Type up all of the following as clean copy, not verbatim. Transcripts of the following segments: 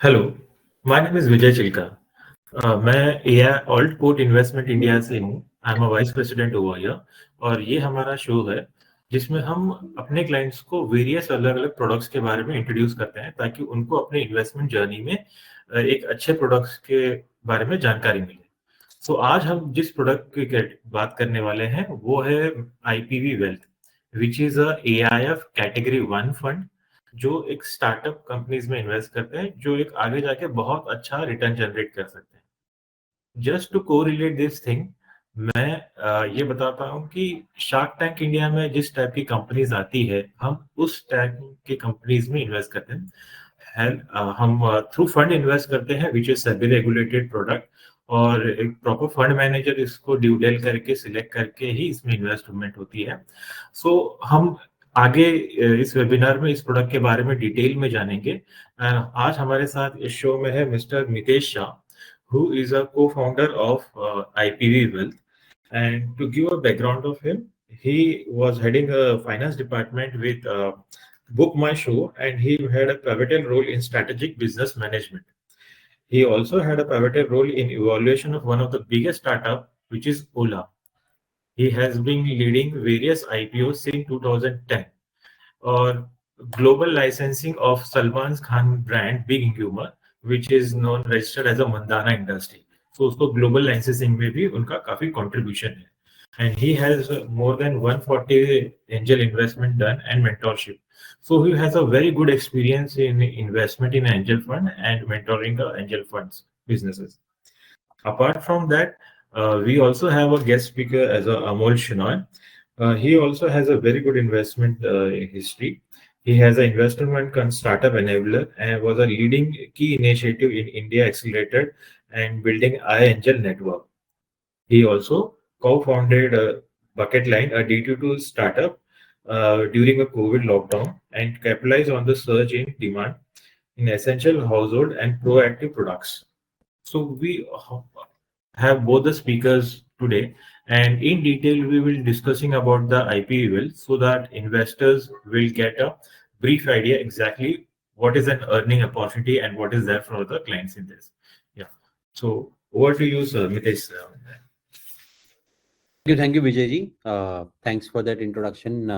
Hello, my name is Vijay Chilka. मैं AI alt quote investment India से हूँ। I am a vice president over here और ये हमारा शो है, जिसमें हम अपने क्लाइंट्स को वेरियस अलग-अलग प्रोडक्ट्स के बारे में इंट्रोड्यूस करते हैं, ताकि उनको अपने इन्वेस्टमेंट जर्नी में एक अच्छे प्रोडक्ट्स के बारे में जानकारी मिले। सो आज हम जिस प्रोडक्ट की बात करने वाले हैं, वो है IPv wealth, which is a AIF category 1 fund, जो एक स्टार्टअप कंपनीज में इन्वेस्ट करते हैं, जो एक आगे जाके बहुत अच्छा रिटर्न जनरेट कर सकते हैं। Just to correlate this thing, मैं ये बताता हूँ कि शार्क टैंक इंडिया में जिस टाइप की कंपनीज आती है, हम उस टाइप की कंपनीज में इन्वेस्ट करते हैं। हम थ्रू फंड इन्वेस्ट करते हैं, which is SEBI regulated product, और एक प्रॉपर फंड मैनेजर इसको ड्यू डेल करके सिलेक्ट करके ही इसमें इन्वेस्टमेंट होती है। सो हम आगे इस वेबिनार में इस प्रोडक्ट के बारे में डिटेल में जानेंगे। आज हमारे साथ इस शो में है mister Mitesh Shah, who is a co-founder of IPV Wealth. And to give a background of him, he was heading a finance department with Book My Show, and he had a pivotal role in strategic business management. He also had a pivotal role in evaluation of one of the biggest startup, which is Ola. He has been leading various IPOs since 2010. Or global licensing of Salman Khan brand Big Humor, which is known registered as a Mandana industry. So उसको global licensing में भी उनका काफी contribution है. And he has more than 140 angel investment done and mentorship. So he has a very good experience in investment in angel fund and mentoring the angel funds businesses. Apart from that, we also have a guest speaker as a Amol Shinoy. He also has a very good investment history. He has an investment startup enabler and was a leading key initiative in India Accelerated and building iAngel network. He also co-founded Bucket Line, a D2 startup during a COVID lockdown, and capitalized on the surge in demand in essential household and proactive products. So we have both the speakers today, and in detail we will discussing about the IP will, so that investors will get a brief idea exactly what is an earning opportunity and what is there for the clients in this. Yeah. So over to you, sir, Mitesh. Thank you, Vijay ji. Thanks for that introduction.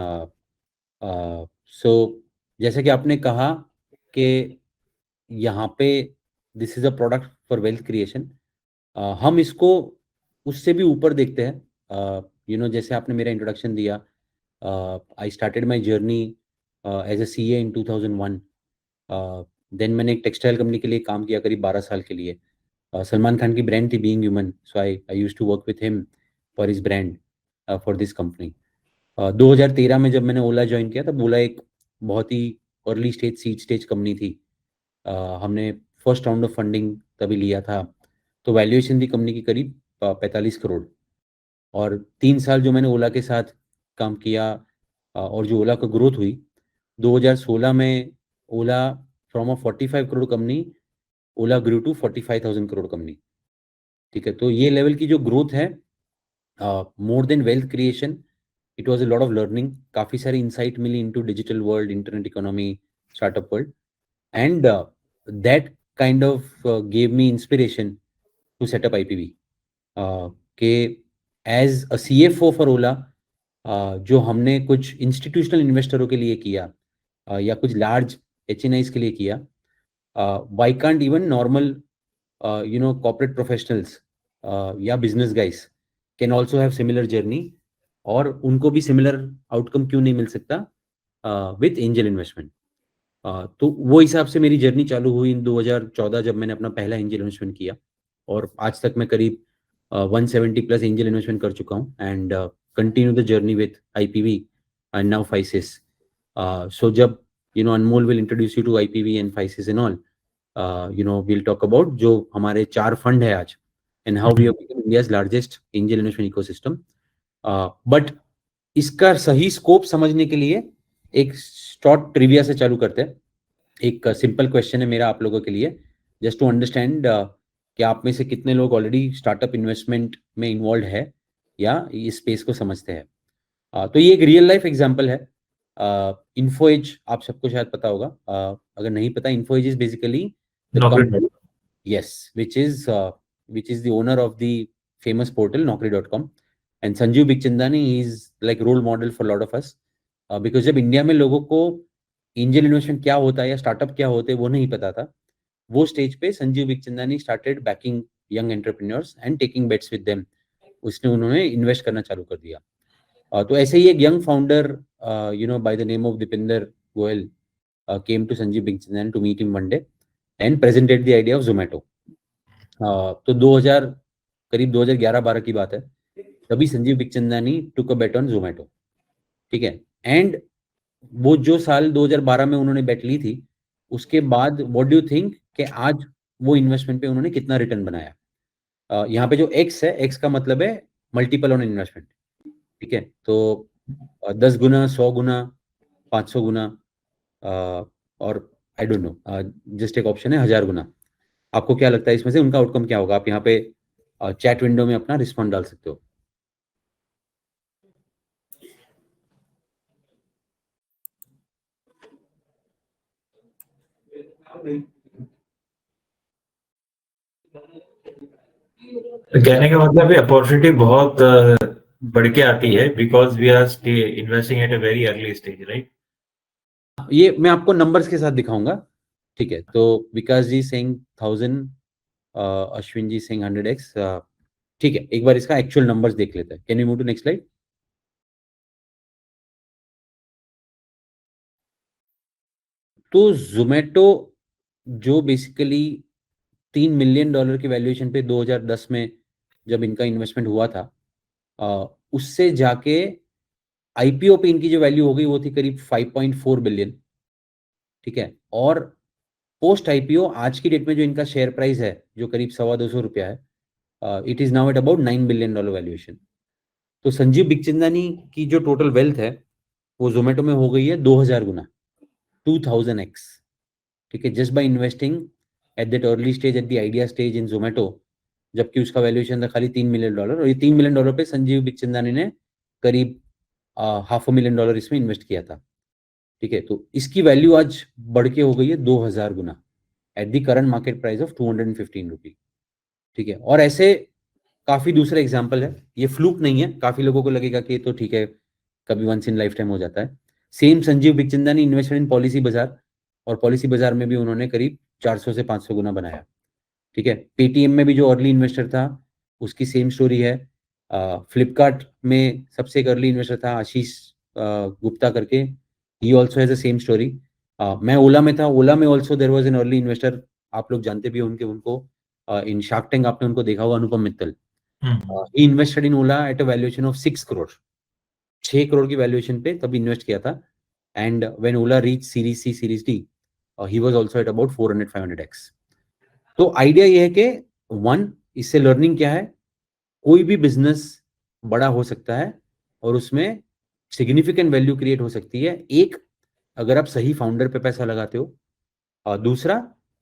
So, जैसे कि आपने कहा कि यहाँ पे this is a product for wealth creation, हम इसको उससे भी ऊपर देखते हैं। जैसे आपने मेरा इंट्रोडक्शन दिया, I started my journey as a CA in 2001। Then मैंने एक टेक्सटाइल कंपनी के लिए काम किया करीब 12 साल के लिए। सलमान खान की ब्रांड थी Being Human, so I used to work with him for his brand for this company. 2013 में जब मैंने ओला ज्वाइन किया, तब ओला एक बहुत ही early stage seed stage company थी। हमने फर्स्ट राउंड ऑफ फंडिंग तभी लिया था, तो वैल्यूएशन थी कंपनी की करीब 45 करोड़। और 3 साल जो मैंने ओला के साथ काम किया, और जो ओला का ग्रोथ हुई 2016 में, Ola from a 45 crore company, Ola grew to 45,000 crore company. ठीक है, तो ये लेवल की जो ग्रोथ है, more than wealth creation, it was a lot of learning. काफ़ी सारी इंसाइट मिली into digital world, internet economy, startup world, and that kind of gave me inspiration to set up IPV. के as a CFO for Ola, जो हमने कुछ institutional इन्वेस्टरों के लिए किया, या कुछ लार्ज एचएनआईज के लिए किया, why can't even normal corporate professionals या business guys can also have similar journey, और उनको भी सिमिलर आउटकम क्यों नहीं मिल सकता विथ एंजल इन्वेस्टमेंट। तो वो हिसाब से मेरी जर्नी चालू हुई इन 2014, जब मैंने अपना पहला एंजल इन्वेस्टमेंट किया, और आज तक मैं करीब 170 प्लस एंजल इन्वेस्टमेंट कर चुका हूँ, and continue the journey with IPV and now Physis. So जब Anmol will introduce you to IPV and Physis and all, we'll talk about जो हमारे 4 फंड है आज, and how we have become India's largest angel investment ecosystem. But इसका सही scope समझने के लिए एक शॉर्ट ट्रिविया से चालू करते हैं। एक सिंपल क्वेश्चन है मेरा आप लोगों के लिए, जस्ट टू अंडरस्टैंड कि आप में से कितने लोग ऑलरेडी स्टार्टअप इन्वेस्टमेंट में इन्वॉल्व है या इस स्पेस को समझते हैं। तो ये एक रियल लाइफ एग्जांपल है। इन्फो एज आप सबको शायद पता होगा, अगर नहीं पता, Info Edge is basically Naukri.com. Yes, which is the owner of the famous portal Naukri.com. And Sanjeev Bikhchandani is like role model for a lot of us, because जब इंडिया में लोगों को एंजल इन्वेस्टमेंट क्या होता है या startup क्या होते हैं वो नहीं पता था, वो स्टेज पे Sanjeev Bikhchandani started backing young entrepreneurs and taking bets with them. उन्होंने इन्वेस्ट करना चालू कर दिया. तो ऐसे ही एक young founder by the name of Deepinder Goyal came to Sanjeev Bikhchandani to meet him one day and presented the idea of Zomato. तो 2011-12 की बात है, तभी Sanjeev Bikhchandani took a bet on Zomato. ठीक है. एंड वो जो साल 2012 में उन्होंने बेट ली थी, उसके बाद व्हाट डू यू थिंक कि आज वो इन्वेस्टमेंट पे उन्होंने कितना रिटर्न बनाया? यहाँ पे जो एक्स है, एक्स का मतलब है मल्टीपल ऑन इन्वेस्टमेंट. ठीक है. तो 10 गुना, 100 गुना, 500 गुना, और आई डोंट नो, जस्ट एक ऑप्शन है 1000 गुना. आपको क्या लगता है इसमें से उनका आउटकम क्या होगा? आप यहाँ पे चैट विंडो में अपना रिस्पॉन्स डाल सकते हो. कहने का मतलब है अपॉर्चुनिटी बहुत बढ़ के आती है because we are investing at a very early stage, right? ये मैं आपको नंबर्स के साथ दिखाऊंगा. ठीक है. तो विकास जी सिंह 1000, अश्विन जी सिंह 100x. ठीक है, एक बार इसका एक्चुअल नंबर्स देख लेते हैं. Can you move to next slide? तो जोमेटो जो बेसिकली $3 मिलियन की वैल्यूएशन पे 2010 में जब इनका इन्वेस्टमेंट हुआ था, उससे जाके आईपीओ पे इनकी जो वैल्यू हो गई वो थी करीब 5.4 बिलियन. ठीक है. और पोस्ट आईपीओ आज की डेट में जो इनका शेयर प्राइस है जो करीब ₹225 है, it is now at about $9 billion valuation. तो संजीव बिखचंदानी की जो टोटल वेल्थ है वो जोमेटो में हो गई है 2000 गुना, 2000x. ठीक है. Just by investing at that early stage, at the idea stage in Zomato, जबकि उसका वैल्यूएशन था खाली $3 मिलियन. और ये $3 मिलियन पे संजीव बिखचंदानी ने करीब $500,000 इसमें इन्वेस्ट किया था. ठीक है. तो इसकी वैल्यू आज बढ़ के हो गई है 2000 गुना at the current market price of 215 rupee. ठीक है. और ऐसे काफी दूसरे एग्जाम्पल है. ये फ्लूक नहीं है. काफी लोगों को लगेगा कि तो ठीक है, कभी वंस इन लाइफ टाइम हो जाता है. Same Sanjeev Bikhchandani invested in policy बाजार, और पॉलिसी बाजार में भी उन्होंने करीब 400 से 500 गुना बनाया. ठीक है. पेटीएम में भी जो अर्ली इन्वेस्टर था उसकी सेम स्टोरी है. फ्लिपकार्ट में सबसे एक अर्ली इन्वेस्टर था आशीष गुप्ता करके, he also has the same story. मैं ओला में था. ओला में also there was an early investor. आप लोग जानते भी होंगे उनको. इन शार्क टैंक आपने उनको देखा होगा, Anupam Mittal. He invested in Ola at a valuation of 6 crore. 6 crore की वैल्यूएशन पे तब इन्वेस्ट किया था. And when Ola reach series C, series D, he was also at about 400-500x. तो आइडिया ये है कि वन, इससे लर्निंग क्या है, कोई भी बिजनेस बड़ा हो सकता है और उसमें सिग्निफिकेंट वैल्यू क्रिएट हो सकती है. एक, अगर आप सही फाउंडर पे पैसा लगाते हो. दूसरा,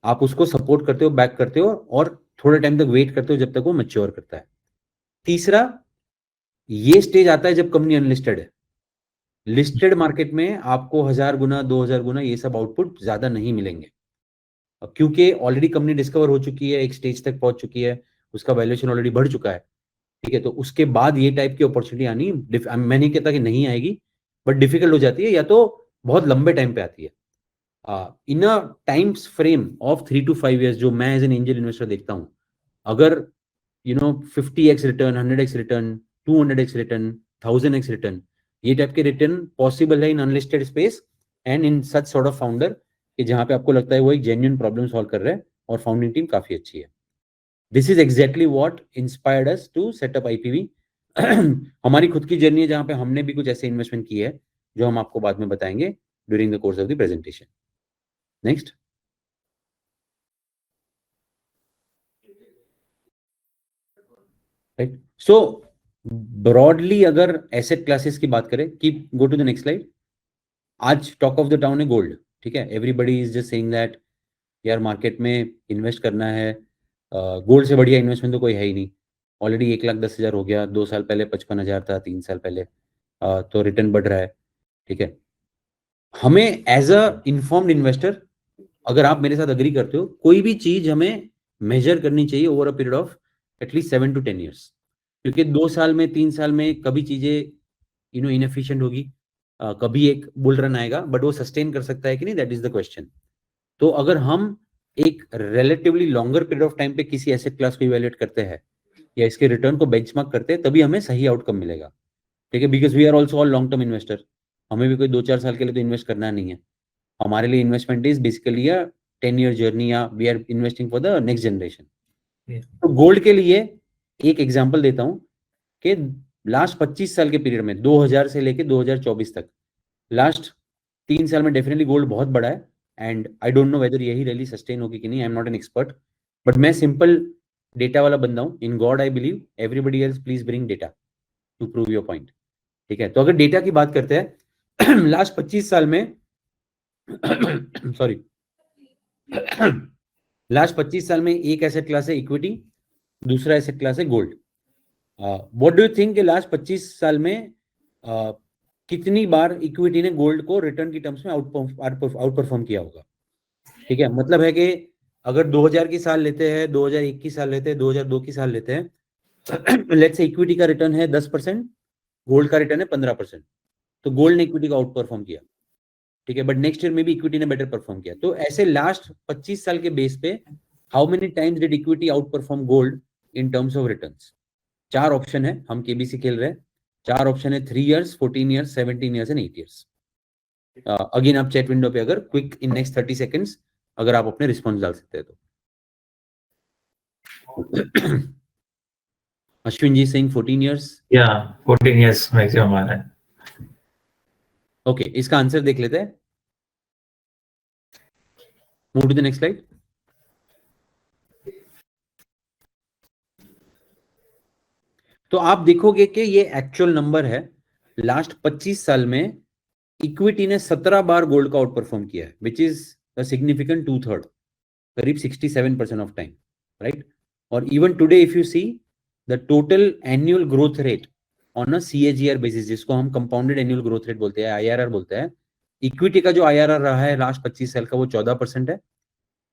आप उसको सपोर्ट करते हो, बैक करते हो, और थोड़े टाइम तक वेट करते हो जब तक वो मैच्योर करता है. तीसरा, ये स्टेज आता है जब कंपनी अनलिस्टेड है. लिस्टेड मार्केट में आपको 1000 गुना, 2000 गुना ये सब आउटपुट ज्यादा नहीं मिलेंगे, क्योंकि ऑलरेडी कंपनी डिस्कवर हो चुकी है, एक स्टेज तक पहुंच चुकी है, उसका वैल्यूएशन ऑलरेडी बढ़ चुका है. ठीक है. तो उसके बाद ये टाइप की अपॉर्चुनिटी आनी, मैं नहीं कहता कि नहीं आएगी, बट डिफिकल्ट हो जाती है, या तो बहुत लंबे टाइम पे आती है. In a time frame of 3 to 5 years, जो मैं एज एन एंजल इन्वेस्टर देखता हूं, अगर 50x return, 100x return, 200x return, 1000x return, ये टाइप के रिटर्न पॉसिबल है in unlisted space and in such sort of founder, कि जहां पे आपको लगता है वो एक जेन्युइन प्रॉब्लम सॉल्व कर रहे हैं और फाउंडिंग टीम काफी अच्छी है. This is exactly what inspired us to set up IPV. हमारी खुद की जर्नी है जहां पे हमने भी कुछ ऐसे इन्वेस्टमेंट की है जो हम आपको बाद में बताएंगे during the course of the presentation. Next. Right. So broadly अगर एसेट क्लासेस की बात करें, keep go to the next slide. आज टॉक ऑफ द टाउन है गोल्ड. ठीक है. Everybody is just saying that यार मार्केट में इन्वेस्ट करना है, गोल्ड से बढ़िया इन्वेस्टमेंट तो कोई है ही नहीं. ऑलरेडी 1,10,000 हो गया. 2 साल पहले 55,000 था, 3 साल पहले. तो रिटर्न बढ़ रहा है. ठीक है. हमें एज अ इन्फॉर्म्ड इन्वेस्टर अगर आप मेरे साथ अग्री करते हो, कोई भी चीज हमें मेजर करनी चाहिए over a period of at least 7 to 10 years, क्योंकि 2 साल में 3 साल में कभी चीजें इनएफिशिएंट होगी, कभी एक बुल रन आएगा, बट वो सस्टेन कर सकता है कि नहीं, दैट इज द क्वेश्चन। तो अगर हम एक relatively longer period of time पे किसी एसेट क्लास को इवेल्युएट करते हैं या इसके रिटर्न को बेंचमार्क करते हैं, तभी हमें सही आउटकम मिलेगा, ठीक है। Because we are also all long term investor, हमें भी कोई 2-4 साल के लिए तो इन्वेस्ट करना नहीं है। हमारे लिए investment is basically a 10-year journey, या we are investing for the next generation. तो गोल्ड के लिए एक एग्जांपल देता हूं कि लास्ट 25 साल के पीरियड में 2000 से लेके 2024 तक, लास्ट 3 साल में डेफिनेटली गोल्ड बहुत बड़ा है, and I don't know whether यही रैली सस्टेन होगी कि नहीं, I am not an expert, but मैं सिंपल डेटा वाला बंदा हूं। In God I believe, everybody else please bring data to prove your point, ठीक है। तो अगर डेटा की बात करते हैं लास्ट 25 साल में सॉरी लास्ट 25 साल में एक एसेट क्लास है इक्विटी, दूसरा एसेट क्लास है gold. What do you think कि लास्ट 25 साल में कितनी बार इक्विटी ने गोल्ड को रिटर्न की टर्म्स में आउट परफॉर्म किया होगा? ठीक है, मतलब है कि अगर 2000 की साल लेते हैं, 2001 की साल लेते हैं, 2002 की साल लेते हैं, लेट्स से इक्विटी का रिटर्न है 10%, गोल्ड का रिटर्न है 15%, तो गोल्ड ने इक्विटी को आउट परफॉर्म किया, ठीक है, बट नेक्स्ट ईयर में भी इक्विटी ने बेटर परफॉर्म किया। तो ऐसे लास्ट 25 साल के बेस पे how many times did equity out perform gold in terms of returns? 4 option है, हम केबीसी खेल रहे हैं, 4 ऑप्शन है, 3 years, 14 years, 17 years and 8 years। Again आप चैट विंडो पे अगर क्विक इन नेक्स्ट 30 सेकेंड्स अगर आप अपने रिस्पॉन्स डाल सकते हैं तो। अश्विन जी सेइंग 14 years, या 14 years मैक्सिमम आ रहा है। ओके, इसका आंसर देख लेते हैं। Move to the next slide. तो आप देखोगे कि ये एक्चुअल नंबर है, लास्ट 25 साल में इक्विटी ने 17 बार गोल्ड का आउट परफॉर्म किया है, विच इज अ सिग्निफिकेंट 2/3, करीब 67% ऑफ टाइम, राइट। और even today if you see the total annual growth rate on a CAGR basis, जिसको हम कंपाउंडेड एनुअल ग्रोथ रेट बोलते हैं, IRR बोलते हैं, इक्विटी का जो IRR रहा है लास्ट 25 साल का वो 14% है,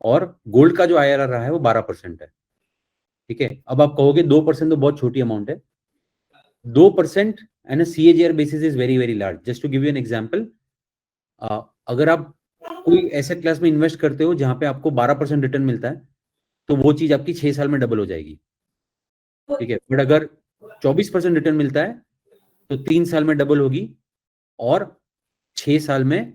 और गोल्ड का जो IRR रहा है वो 12% है, ठीक है। अब आप कहोगे 2% तो बहुत छोटी अमाउंट है, 2% and CAGR basis is very very large. Just to give you an example, अगर आप कोई एसेट क्लास में इन्वेस्ट करते हो जहां पे आपको 12% रिटर्न मिलता है, तो वो चीज आपकी 6 साल में डबल हो जाएगी, ठीक है। बट अगर 24% रिटर्न मिलता है तो 3 साल में डबल होगी, और 6 साल में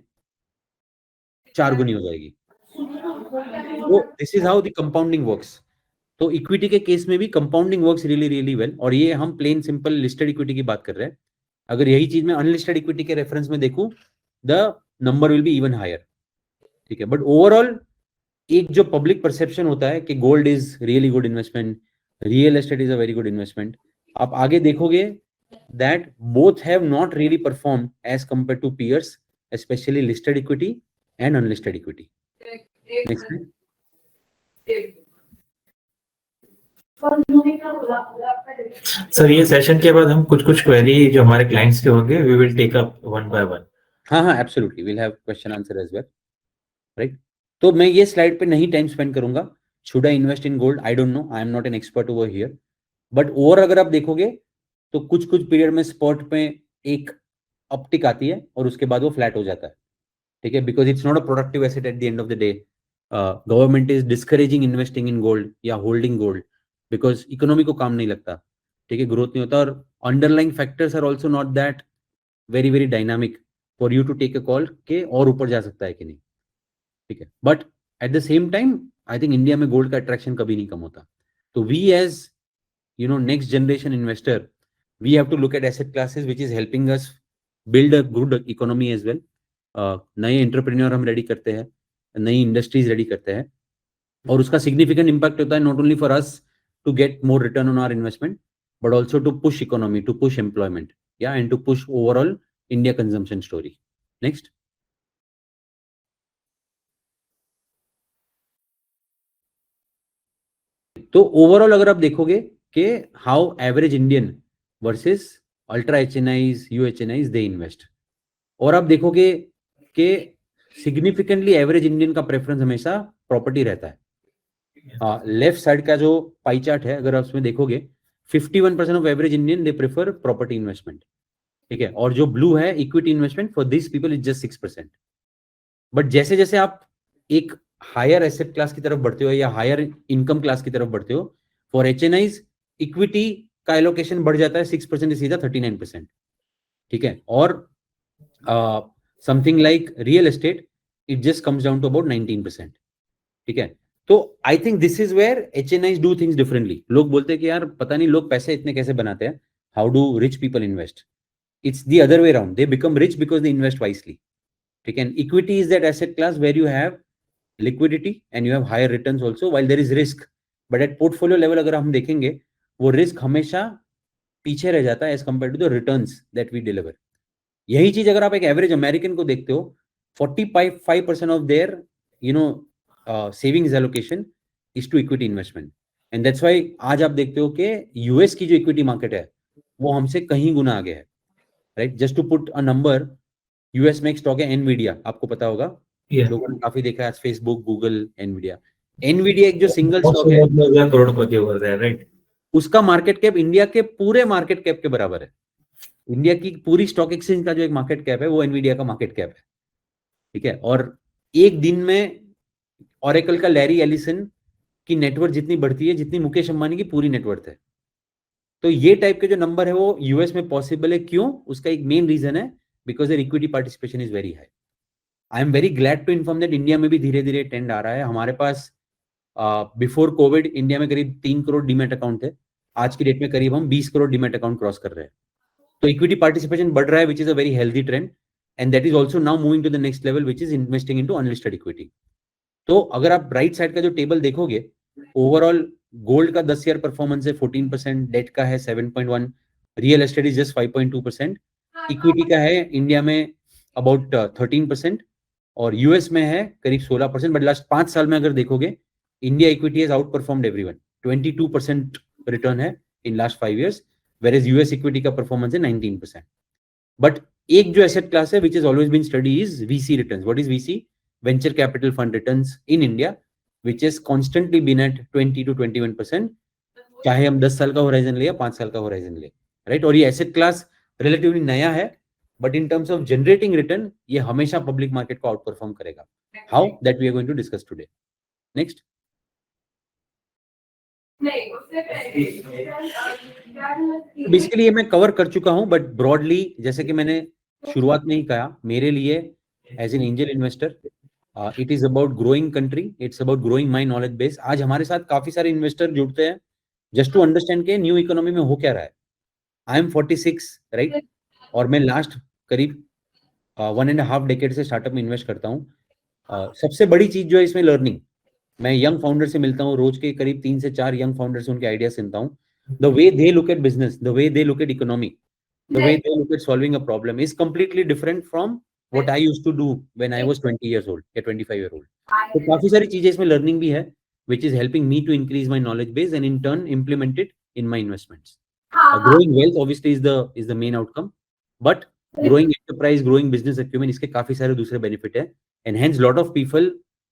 4 गुनी हो जाएगी। तो this is how the compounding works. तो इक्विटी के केस में भी compounding works really really well, और ये हम प्लेन सिंपल लिस्टेड इक्विटी की बात कर रहे हैं। अगर यही चीज मैं अनलिस्टेड इक्विटी के रेफरेंस में देखूं, the number will be even higher, ठीक है। बट ओवरऑल एक जो पब्लिक परसेप्शन होता है कि gold is really good investment, real estate is a very good investment, आप आगे देखोगे that both have not really perform as compare to peers, specially listed equity and unlisted equity. Next, sir ये session के बाद हम कुछ query जो हमारे क्लाइंट्स के होंगे we will take up one by one. हाँ, absolutely, will have question answer as well, right. तो मैं ये स्लाइड पे नहीं टाइम स्पेंड करूंगा। Should I invest in gold? I don't know, I am not an expert over here, but over अगर आप देखोगे तो कुछ पीरियड में स्पॉट पे एक अपटिक आती है और उसके बाद वो फ्लैट हो जाता है, ठीक है, because it's not a productive asset at the end of the day. Government is discouraging investing in gold या होल्डिंग गोल्ड, बिकॉज इकोनॉमी को काम नहीं लगता, ठीक है, ग्रोथ नहीं होता, और underlying factors are also not that very very dynamic for you to take a call के और ऊपर जा सकता है कि नहीं, ठीक है। But at the same time I think India में गोल्ड का अट्रैक्शन कभी नहीं कम होता। तो we as next generation investor, we have to look at asset classes which is helping us build a good economy as well. नए entrepreneur हम ready करते हैं, नई इंडस्ट्रीज रेडी करते हैं, और उसका सिग्निफिकेंट इंपैक्ट होता है not only for us to get more return on our investment, but also to push economy, to push employment, या and to push overall India consumption story. Next, तो overall अगर आप देखोगे कि how average Indian versus ultra HNIs, UHNIs they invest, और आप देखोगे कि सिग्निफिकेंटली एवरेज इंडियन का प्रेफरेंस हमेशा प्रॉपर्टी रहता है। लेफ्ट साइड का जो पाई चार्ट है, अगर आप उसमें देखोगे 51% of average Indian they prefer property investment, ठीक है। और जो ब्लू है equity investment, for this people is just 6%। But जैसे जैसे आप एक हायर एसेट क्लास की तरफ बढ़ते हो या हायर इनकम क्लास की तरफ बढ़ते हो, फॉर एचएनआईज इक्विटी का एलोकेशन बढ़ जाता है 6% से सीधा 39%, ठीक है। और something like real estate it just comes down to about 19%, ठीक है। तो I think this is where HNIs do things differently. लोग बोलते हैं कि यार पता नहीं लोग पैसे इतने कैसे बनाते हैं, how do rich people invest? It's the other way around, they become rich because they invest wisely, ठीक है। Equity is that asset class where you have liquidity and you have higher returns also while there is risk, but at portfolio level अगर हम देखेंगे वो risk हमेशा पीछे रह जाता है as compared to the returns that we deliver। यही चीज अगर आप एक एवरेज अमेरिकन को देखते हो, 45% of their savings allocation is to equity investment, and that's why आज आप देखते हो कि यूएस की जो इक्विटी मार्केट है वो हमसे कहीं गुना आगे है, right. Just to put a number, US में एक स्टॉक है एनवीडिया, आपको पता होगा, लोगों ने काफी देखा है, फेसबुक, गूगल, एनवीडिया। एनवीडिया एक जो सिंगल स्टॉक है, करोड़पति हो गया, राइट। उसका मार्केट कैप इंडिया के पूरे मार्केट कैप के बराबर है। इंडिया की पूरी स्टॉक एक्सचेंज का जो एक मार्केट कैप है वो एनवीडिया का मार्केट कैप है, ठीक है। और एक दिन में ऑरेकल का लैरी एलिसन की नेटवर्थ जितनी बढ़ती है जितनी मुकेश अंबानी की पूरी नेटवर्थ है। तो ये टाइप के जो नंबर है वो यूएस में पॉसिबल है। क्यों? उसका एक मेन रीजन है because their equity participation is very high. I am very glad to inform that India में भी धीरे धीरे ट्रेंड आ रहा है। हमारे पास बिफोर कोविड इंडिया में करीब 3 करोड़ डीमैट अकाउंट थे, आज की डेट में करीब हम 20 करोड़ डीमैट अकाउंट क्रॉस कर रहे हैं। तो इक्विटी पार्टिसिपेशन बढ़ रहा है, which is a very healthy trend, and that is also now moving to the next level which is investing into unlisted equity. तो अगर आप राइट साइड का जो टेबल देखोगे, ओवरऑल गोल्ड का 10 ईयर परफॉर्मेंस है 14%, डेट का है 7.1, real estate is just 5.2%, equity का है इंडिया में अबाउट 13% और यूएस में है करीब 16%। बट लास्ट 5 साल में अगर देखोगे, India equity has outperformed everyone, 22% return है in last 5 years, whereas US equity का परफॉर्मेंस है 19%। बट एक जो एसेट क्लास है which is always been study is VC returns. What is VC? Venture capital fund returns in India, which is constantly been at 20 to 21%, चाहे हम 10 साल का horizon ले या 5 साल का होराइजन ले, राइट। और ये एसेट क्लास रिलेटिवली नया है, but in terms of generating return ये हमेशा पब्लिक मार्केट को आउट परफॉर्म करेगा। How? That we are going to discuss today. Next. Basically ये मैं कवर कर चुका हूं, बट ब्रॉडली जैसे कि मैंने शुरुआत में ही कहा, मेरे लिए as an angel investor it is about growing country, it's about growing my knowledge base. आज हमारे साथ काफी सारे इन्वेस्टर जुड़ते हैं जस्ट टू अंडरस्टैंड के न्यू इकोनॉमी में हो क्या रहा है। आई एम 46, राइट, और मैं लास्ट करीब 1.5 decade से स्टार्टअप में इन्वेस्ट करता हूँ। सबसे बड़ी चीज जो है इसमें लर्निंग। मैं यंग फाउंडर से मिलता हूँ, रोज के करीब 3 से 4 यंग फाउंडर से उनके आइडिया सुनता हूँ। The way they look at business, the way they look at economy, the way they look at solving a problem is completely different from what I used to do when I was 20 years old या 25 year old। तो काफी सारी चीजें इसमें learning भी है which is helping me to increase my knowledge base and in turn implement it in my investments. Growing wealth obviously is the main outcome, but growing enterprise, growing business acumen, इसके काफी सारे दूसरे benefit है, and hence lot of people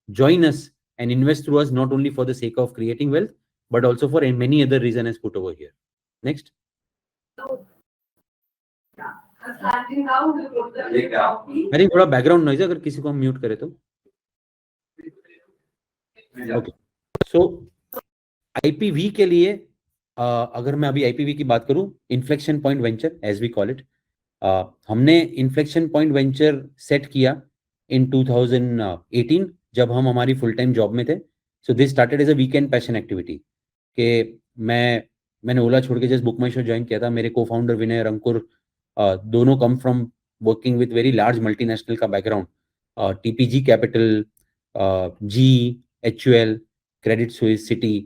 join us and invest through us not only for the sake of creating wealth but also for many other reasons as put over here. Next. I think थोड़ा background noise है, अगर किसी को हम mute करें तो। Okay. So IPV के लिए अगर मैं अभी IPV की बात करूं, inflection point venture as we call it, हमने इन्फ्लेक्शन पॉइंट वेंचर सेट किया इन 2018 जब हम हमारी फुल टाइम जॉब में थे। So this started as a weekend passion activity कि मैंने ओला छोड़ के just book my show join किया था। मेरे को फाउंडर विनय और अंकुर दोनों come from working with very large multinational का background, TPG capital, GE, HUL, credit Suisse, Citi,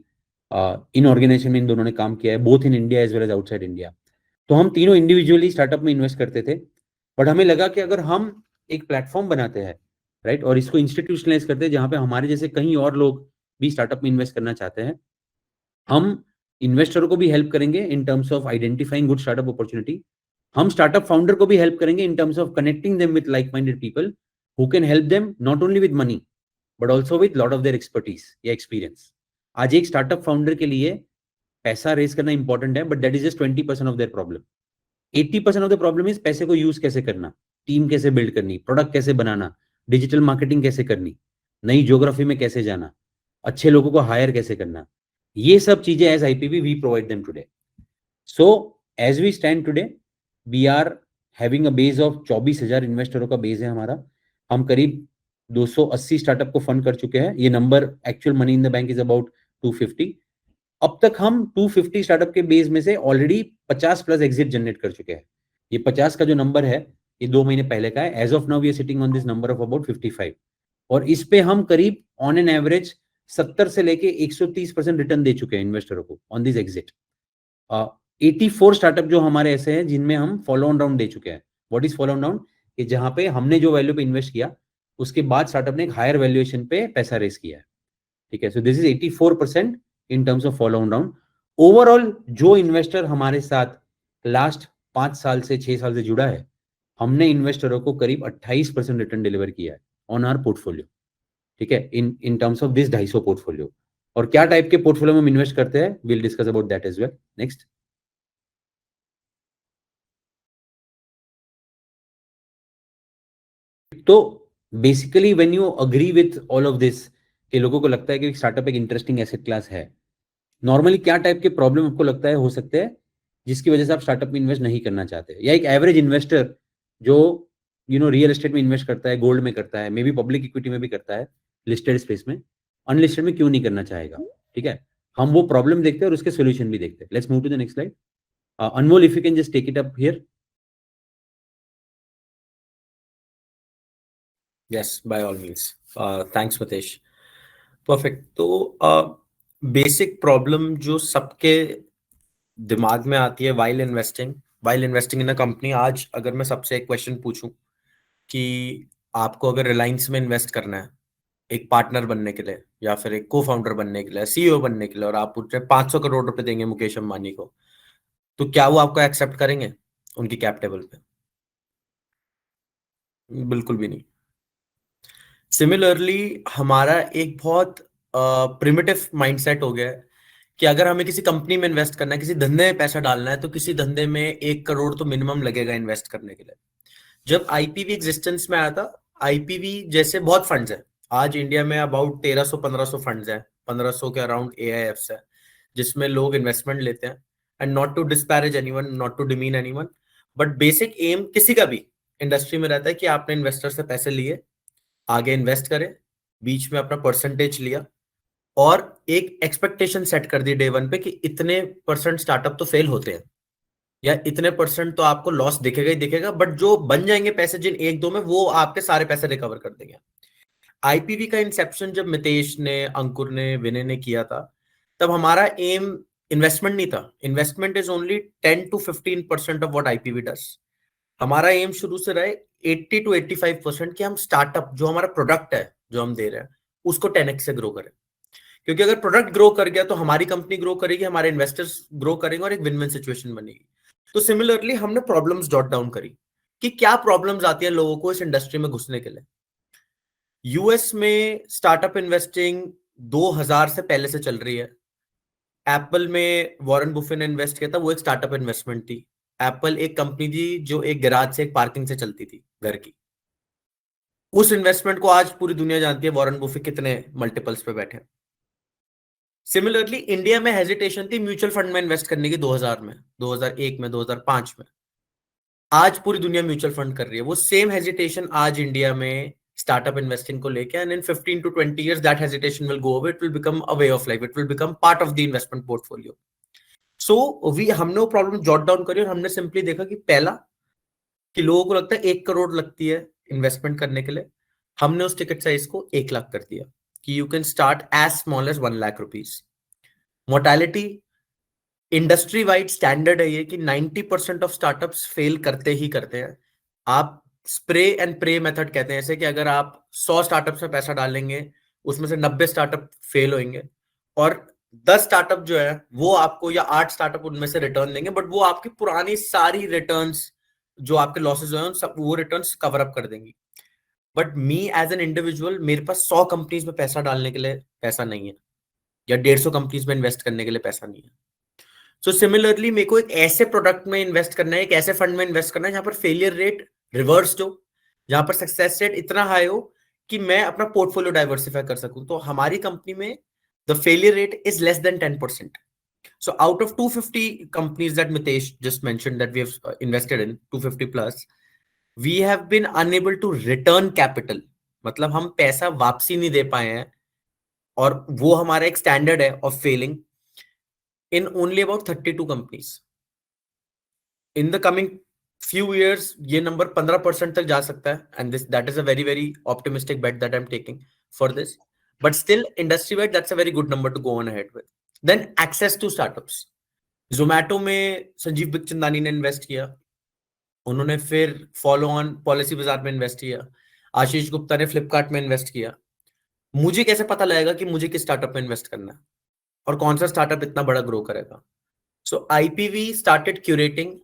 इन ऑर्गेनाइजेशन में इन दोनों ने काम किया है, both in India as well as outside India. तो हम तीनों इंडिविजुअली स्टार्टअप में इन्वेस्ट करते थे, बट हमें लगा कि अगर हम एक प्लेटफॉर्म बनाते हैं, राइट, और इसको इंस्टीट्यूशनलाइज करते हैं जहां पे हमारे जैसे कहीं और लोग भी स्टार्टअप में इन्वेस्ट करना चाहते हैं, हम इन्वेस्टरों को भी हेल्प करेंगे इन terms of identifying good startup opportunity, हम स्टार्टअप फाउंडर को भी हेल्प करेंगे इन terms of connecting them with like minded people, who can help them not only with money but also with lot of their expertise या experience. आज एक startup founder के लिए पैसा रेज करना इंपॉर्टेंट है, but that is just 20% of their problem. 80% of the problem is पैसे को यूज कैसे करना, टीम कैसे बिल्ड करनी, प्रोडक्ट कैसे बनाना, डिजिटल मार्केटिंग कैसे करनी, नई ज्योग्राफी में कैसे जाना, अच्छे लोगों को हायर कैसे करना. ये सब चीजें as IPV we provide them today. So as we stand today we are having a base of 24,000 इन्वेस्टरों का बेस है हमारा. हम करीब 280 स्टार्टअप को फंड कर चुके हैं. ये number actual money in the bank is about 250. अब तक हम 250 स्टार्टअप के बेस में से ऑलरेडी 50 प्लस एग्जिट जनरेट कर चुके हैं. ये 50 का जो नंबर है ये 2 महीने पहले का है. As of now we are sitting on this number of about 55. और इस पे हम करीब ऑन एन एवरेज 70 से लेके 130% रिटर्न दे चुके हैं इन्वेस्टरों को ऑन दिस एग्जिट. 84 स्टार्टअप जो हमारे ऐसे हैं जिनमें हम फॉलो ऑन राउंड दे चुके हैं. What is follow on round? कि जहां पे हमने जो वैल्यू पे इन्वेस्ट किया उसके बाद स्टार्टअप ने एक हायर वैल्यूएशन पे पैसा रेस किया है. ठीक है. So this is 84% in terms of follow on round. Overall जो इन्वेस्टर हमारे साथ लास्ट 5 साल से 6 साल से जुड़ा है, हमने इन्वेस्टरों को करीब 28% रिटर्न डिलीवर किया है ऑन आवर पोर्टफोलियो. ठीक है. In terms of this 250 portfolio. और क्या टाइप के पोर्टफोलियो में हम इन्वेस्ट करते हैं, will discuss about that as well. Next. तो basically when you agree with all of this कि लोगों को लगता है कि स्टार्टअप एक इंटरेस्टिंग एसेट क्लास है, नॉर्मली क्या टाइप के प्रॉब्लम आपको लगता है हो सकते हैं जिसकी वजह से आप स्टार्टअप में इन्वेस्ट नहीं करना चाहते? या एक एवरेज इन्वेस्टर जो रियल एस्टेट में इन्वेस्ट करता है, गोल्ड में करता है, मे बी पब्लिक इक्विटी में भी करता है, लिस्टेड स्पेस में, अनलिस्टेड में क्यों नहीं करना चाहेगा? ठीक है. हम वो प्रॉब्लम देखते हैं और उसके सोल्यूशन भी देखते हैं. Let's move to the next slide. Anmol, if you can just take it up here. Yes, by all means. Thanks, Mitesh. Perfect. तो बेसिक प्रॉब्लम जो सबके दिमाग में आती है while investing in a company. आज अगर मैं सबसे एक क्वेश्चन पूछूं कि आपको अगर रिलायंस में इन्वेस्ट करना है एक पार्टनर बनने के लिए या फिर एक को फाउंडर बनने के लिए, सीईओ बनने के लिए, और आप पूछ रहे 500 करोड़ रुपए देंगे मुकेश अंबानी को, तो क्या वो आपको एक्सेप्ट करेंगे उनकी कैप टेबल पे? बिल्कुल भी नहीं. सिमिलरली हमारा एक बहुत प्रिमिटिव माइंडसेट हो गया है कि अगर हमें किसी कंपनी में इन्वेस्ट करना है, किसी धंधे में पैसा डालना है, तो किसी धंधे में 1 करोड़ तो मिनिमम लगेगा इन्वेस्ट करने के लिए. जब आईपीवी एग्जिस्टेंस में आया था, आईपीवी जैसे बहुत फंड्स हैं. आज इंडिया में अबाउट 1300-1500 फंड्स हैं, 1500 के अराउंड एआईएफ्स है जिसमें लोग इन्वेस्टमेंट लेते हैं. And not to disparage anyone, not to demean anyone, but basic aim किसी का भी इंडस्ट्री में रहता है कि आपने इन्वेस्टर से पैसे लिए, आगे इन्वेस्ट करें, बीच में अपना परसेंटेज लिया और एक एक्सपेक्टेशन सेट कर दी डे वन पे कि इतने % स्टार्टअप तो फेल होते हैं या इतने % तो आपको लॉस दिखेगा ही दिखेगा, बट जो बन जाएंगे पैसे जिन 1-2 में, वो आपके सारे पैसे रिकवर कर देंगे. आईपीवी का इंसेप्शन जब मितेश ने, अंकुर ने, विनय ने किया था, तब हमारा एम इन्वेस्टमेंट नहीं था. Investment is only 10-15% of what IPv does. हमारा एम शुरू से रहे 80-85% कि हम स्टार्टअप जो हमारा प्रोडक्ट है जो हम दे रहे हैं उसको 10x से ग्रो करें. क्योंकि अगर प्रोडक्ट ग्रो कर गया तो हमारी कंपनी ग्रो करेगी, हमारे इन्वेस्टर्स ग्रो करेंगे और एक विन विन सिचुएशन बनेगी. तो सिमिलरली हमने प्रॉब्लम्स जॉट डाउन करी कि क्या प्रॉब्लम्स आती है लोगों को इस इंडस्ट्री में घुसने के लिए. यूएस में स्टार्टअप इन्वेस्टिंग 2000 से पहले से चल रही है. एप्पल में वॉरेन बुफे ने इन्वेस्ट किया था, वो एक स्टार्टअप इन्वेस्टमेंट थी. एप्पल एक कंपनी थी जो एक गैराज से, एक पार्किंग से चलती थी घर की. उस इन्वेस्टमेंट को आज पूरी दुनिया जानती है वॉरेन बुफे कितने मल्टीपल्स पे बैठे. सिमिलरली इंडिया में हेजिटेशन थी म्यूचुअल फंड में इन्वेस्ट करने की 2000 में, 2001 में, 2005 में. आज पूरी दुनिया म्यूचुअल फंड कर रही है. वो सेम हेजिटेशन आज इंडिया में स्टार्टअप इन्वेस्टिंग को लेके, and in 15 to 20 years that hesitation will go away. It will become a way of life. It will become part of the investment portfolio. So हमने वो प्रॉब्लम जॉट डाउन करी और हमने simply देखा कि पहला कि लोगों को लगता है 1 करोड़ लगती है इन्वेस्टमेंट करने के लिए. हमने उस टिकट साइज को 1 लाख कर दिया कि you can start as small as 1 lakh rupees. Mortality industry wide standard है ये कि 90% ऑफ स्टार्टअप्स फेल करते ही करते हैं. आप स्प्रे एंड प्रे मेथड कहते हैं ऐसे कि अगर आप 100 स्टार्टअप्स में पैसा डालेंगे उसमें से 90 स्टार्टअप फेल होंगे और 10 स्टार्टअप जो है वो आपको, या 8 स्टार्टअप उनमें से रिटर्न देंगे, बट वो आपकी पुरानी सारी रिटर्न्स जो आपके लॉसेस हुए हैं सब वो रिटर्न्स कवर अप कर देंगी. But me as an individual, मेरे पास 100 कंपनीज में पैसा डालने के लिए पैसा नहीं है, या 150 कंपनीज में इन्वेस्ट करने के लिए पैसा नहीं है. सो सिमिलरली मेरे को एक ऐसे प्रोडक्ट में इन्वेस्ट करना है, एक ऐसे फंड में इन्वेस्ट करना है जहां पर फेलियर रेट रिवर्स्ड हो, जहां पर सक्सेस रेट इतना हाई हो कि मैं अपना पोर्टफोलियो डाइवर्सिफाई कर सकूं. तो हमारी कंपनी में the failure rate is less than 10%. So out of 250 companies that Mitesh just mentioned that we have invested in, 250 plus, we have been unable to return capital. मतलब हम पैसा वापसी नहीं दे पाए हैं, और वो हमारा एक स्टैंडर्ड है of Fehling, in only about 32 companies. In the coming few years ये नंबर 15% तक जा सकता है, and that is a very very optimistic bet that I'm taking for this. But still industry wide that's a very good number to go on ahead with. Then access to startups. Zomato में संजीव बिखचंदानी ने invest किया, उन्होंने फिर follow on policy बाजार में invest किया. आशीष गुप्ता ने फ्लिपकार्ट में इन्वेस्ट किया. मुझे कैसे पता लगेगा कि मुझे किस स्टार्टअप में इन्वेस्ट करना है और कौन सा स्टार्टअप इतना बड़ा ग्रो करेगा? सो IPV स्टार्टेड क्यूरेटिंग.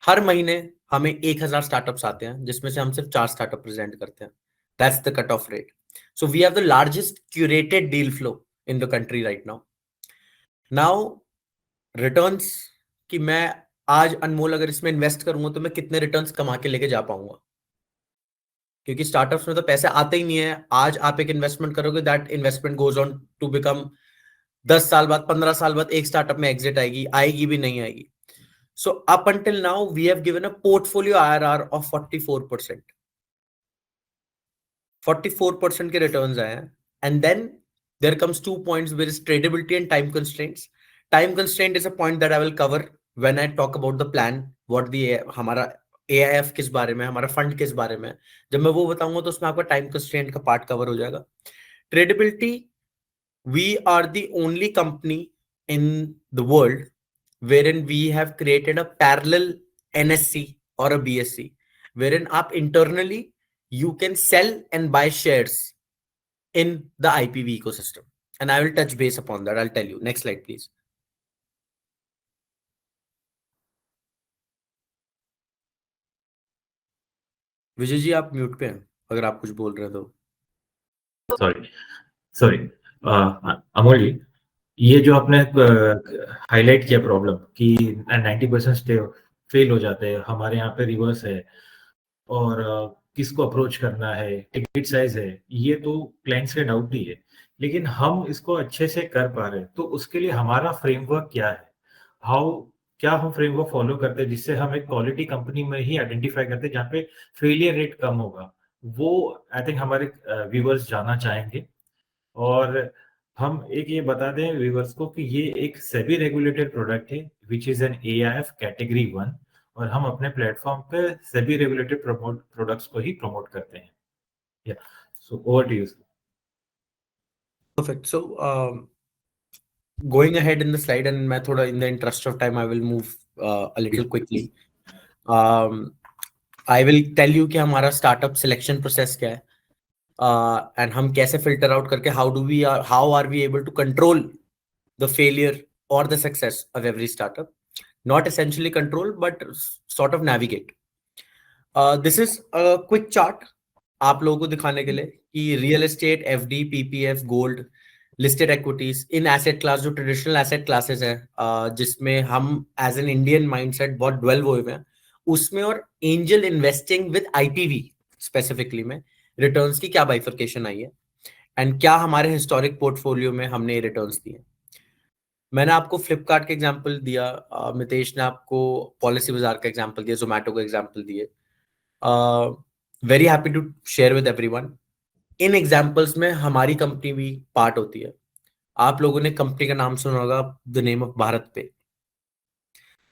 हर महीने हमें 1000 स्टार्टअप्स आते हैं, जिसमें से हम सिर्फ 4 स्टार्टअप प्रेजेंट करते हैं. That's the cut off rate. So we have the largest curated deal flow in the country right now. Now returns कि मैं आज अनमोल अगर इसमें इन्वेस्ट करूंगा तो मैं कितने रिटर्न्स कमा के लेके जा पाऊंगा, क्योंकि स्टार्टअप्स में तो पैसे आते ही नहीं है. आज आप एक इन्वेस्टमेंट करोगे, that investment goes on to become 10 साल बाद, 15 साल बाद एक स्टार्टअप में एग्जिट आएगी भी नहीं आएगी. So up until now we have given a portfolio IRR of 44%. 44% के रिटर्न्स आए हैं. And then there comes 2 points, where is tradability and time constraints. Time constraint is a point that I will cover when I talk about the plan, what the हमारा AIF किस बारे में, हमारा fund किस बारे में. जब मैं वो बताऊंगा तो उसमें आपका टाइम कंस्ट्रेंट का पार्ट कवर हो जाएगा. ट्रेडेबिलिटी, we are the only company in the world wherein we have created a parallel NSE or a BSE, wherein आप internally you can sell and buy shares in the IPV ecosystem, and I will touch base upon that. I'll tell you. Next slide, please. Vijay ji आप mute पे हैं, अगर आप कुछ बोल रहे हो तो. सॉरी अमोल जी, ये जो आपने हाईलाइट किया प्रॉब्लम कि 90% फेल हो जाते हैं, हमारे यहाँ पे रिवर्स है, और किसको अप्रोच करना है, टिकट साइज है, ये तो क्लाइंट्स का डाउट ही है. लेकिन हम इसको अच्छे से कर पा रहे हैं, तो उसके लिए हमारा फ्रेमवर्क क्या है, क्या हम फ्रेमवर्क फॉलो करते हैं जिससे हम एक क्वालिटी कंपनी में ही आइडेंटिफाई करते हैं जहाँ पे फेलियर रेट कम होगा. वो आई थिंक हमारे व्यूवर्स जानना चाहेंगे. और हम एक ये बता दें व्यूवर्स को कि ये एक सेबी रेगुलेटेड प्रोडक्ट है which is an AIF category 1, और हम अपने प्लेटफॉर्म पे सेबी रेगुलेटेड प्रोडक्ट्स को ही प्रमोट करते हैं. Yeah so over to you. Perfect. So going ahead in the slide, and मैं थोड़ा in the interest of time I will move a little quickly. I will tell you कि हमारा startup selection process क्या है, and हम कैसे filter out करके how are we able to control the failure or the success of every startup. Not essentially control, but sort of navigate. This is a quick chart आप लोगों को दिखाने के लिए कि real estate, FD, PPF, gold, listed equities, in asset class जो traditional asset classes हैं, जिसमें हम एज एन इंडियन माइंडसेट बहुत ड्वेल हुए हैं उसमें, और angel investing with IPV specifically में रिटर्न्स की क्या बाइफर्केशन आई है, एंड क्या हमारे हिस्टोरिक पोर्टफोलियो में हमने ये रिटर्न्स दिए. मैंने आपको फ्लिपकार्ट का एग्जांपल दिया, मितेश ने आपको पॉलिसी बाजार का एग्जांपल दिया, जोमैटो का एग्जांपल दिए. Very happy to share with everyone. इन एग्जांपल्स में हमारी कंपनी भी पार्ट होती है. आप लोगों ने कंपनी का नाम सुना होगा, द नेम ऑफ भारत पे.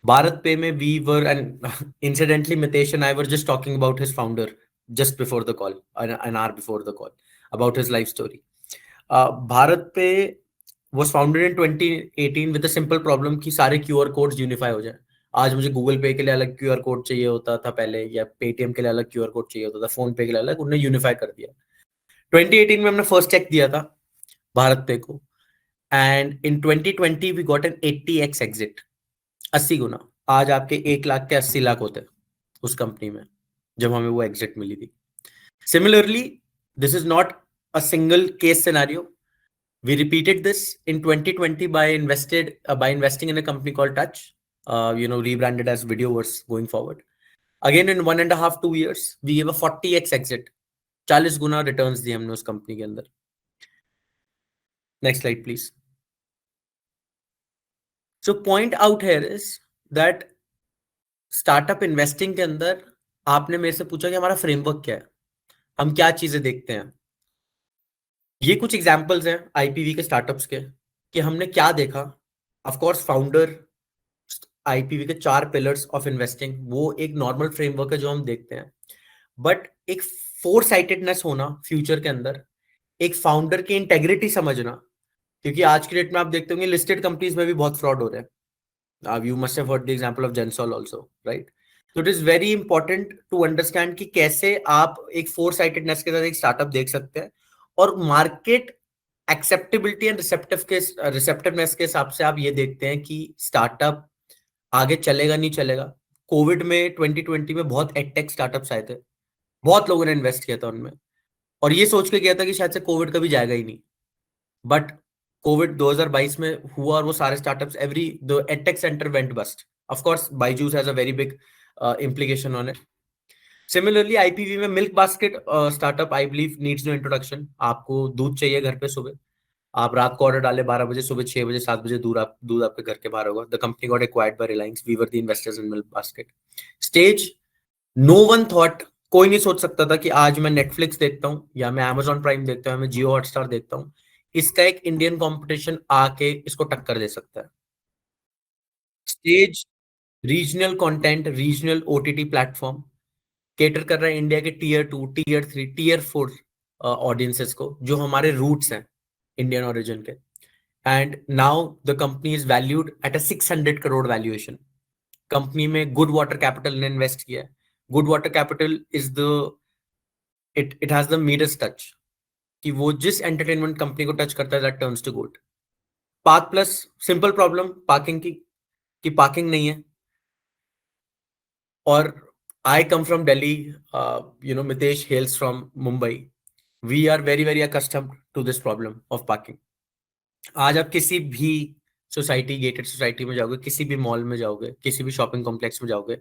भारत पे में we were, and incidentally Mitesh and I were just talking about his founder just before the call, an hour before the call, about his life story. Bharat Pay was founded in 2018 with a simple problem कि सारे QR codes unify हो जाए. आज मुझे Google Pay के लिए अलग QR code चाहिए होता था पहले, या Paytm के लिए अलग QR code चाहिए होता था, फोन पे के लिए अलग, उन्होंने यूनिफाई कर दिया. 2018 में हमने फर्स्ट चेक दिया था भारत पे को, and in 2020 we got an 80x exit. 80 गुना. आज आपके 1 लाख के 80 लाख होते उस कंपनी में जब हमें वो एग्जिट मिली थी. Similarly, this is not a single case scenario. We repeated this in 2020 by investing in a company called Touch, rebranded as Videoverse going forward. Again, in 1.5-2 years, we gave a 40x exit. 40 Guna returns दिए हमने उस company के अंदर. Next slide please. So point out here is that startup investing के अंदर आपने मेरे से पूछा कि हमारा फ्रेमवर्क क्या है, हम क्या चीजें देखते हैं. ये कुछ एग्जांपल्स हैं आईपीवी के स्टार्टअप्स के कि हमने क्या देखा. ऑफ कोर्स फाउंडर आईपीवी के 4 पिलर्स ऑफ इन्वेस्टिंग, वो एक नॉर्मल फ्रेमवर्क है जो हम देखते हैं. बट एक फोरसाइटेडनेस होना फ्यूचर के अंदर, एक फाउंडर की इंटेग्रिटी समझना, क्योंकि आज के डेट में आप देखते होंगे लिस्टेड कंपनीज में भी बहुत फ्रॉड हो रहे हैं. You must have heard the example of Gensol also, right. तो it is very important to understand कि कैसे आप एक फोरसाइटेडनेस के साथ एक स्टार्टअप देख सकते हैं और मार्केट एक्सेप्टेबिलिटी एंड रिसेप्टिवनेस के हिसाब से आप ये देखते हैं कि स्टार्टअप आगे चलेगा नहीं चलेगा. कोविड में 2020 में बहुत एडटेक स्टार्टअप्स आए थे, बहुत लोगों ने इन्वेस्ट किया था उनमें और ये सोच के किया था कि शायद से कोविड कभी जाएगा ही नहीं. बट कोविड 2022 में हुआ और वो सारे startups the edtech centre went bust. Of course Byju's has a very big implication on it. Similarly, IPV में milk basket startup I believe needs no introduction. आपको दूध चाहिए घर पे सुबह, आप रात को ऑर्डर डाले 12 बजे, सुबह 6 बजे 7 बजे दूध आपके घर के बाहर होगा. The company got acquired by Reliance. We were the investors in milk basket. Stage no one thought, कोई नहीं सोच सकता था कि आज मैं नेटफ्लिक्स देखता हूँ या मैं Amazon प्राइम देखता हूँ, मैं जियो हॉटस्टार देखता हूँ, इसका एक इंडियन कंपटीशन आके इसको टक्कर दे सकता है. Stage regional content, regional OTT platform cater कर रहा है इंडिया के टियर 2, टियर 3, टियर 4 ऑडियंसेस को, जो हमारे रूट्स हैं इंडियन ओरिजिन के. And now the company is valued at a 600 crore valuation. Company में गुड वाटर कैपिटल ने इन्वेस्ट किया है. Good Water Capital is it has the Midas touch, कि वो जिस एंटरटेनमेंट कंपनी को टच करता है that turns to good. Park Plus, simple problem parking की पार्किंग नहीं है. और I come from Delhi, Mitesh hails from Mumbai. We are very, very accustomed to this problem of parking. आज आप किसी भी सोसाइटी, गेटेड सोसाइटी में जाओगे, किसी भी मॉल में जाओगे, किसी भी शॉपिंग कॉम्प्लेक्स में जाओगे,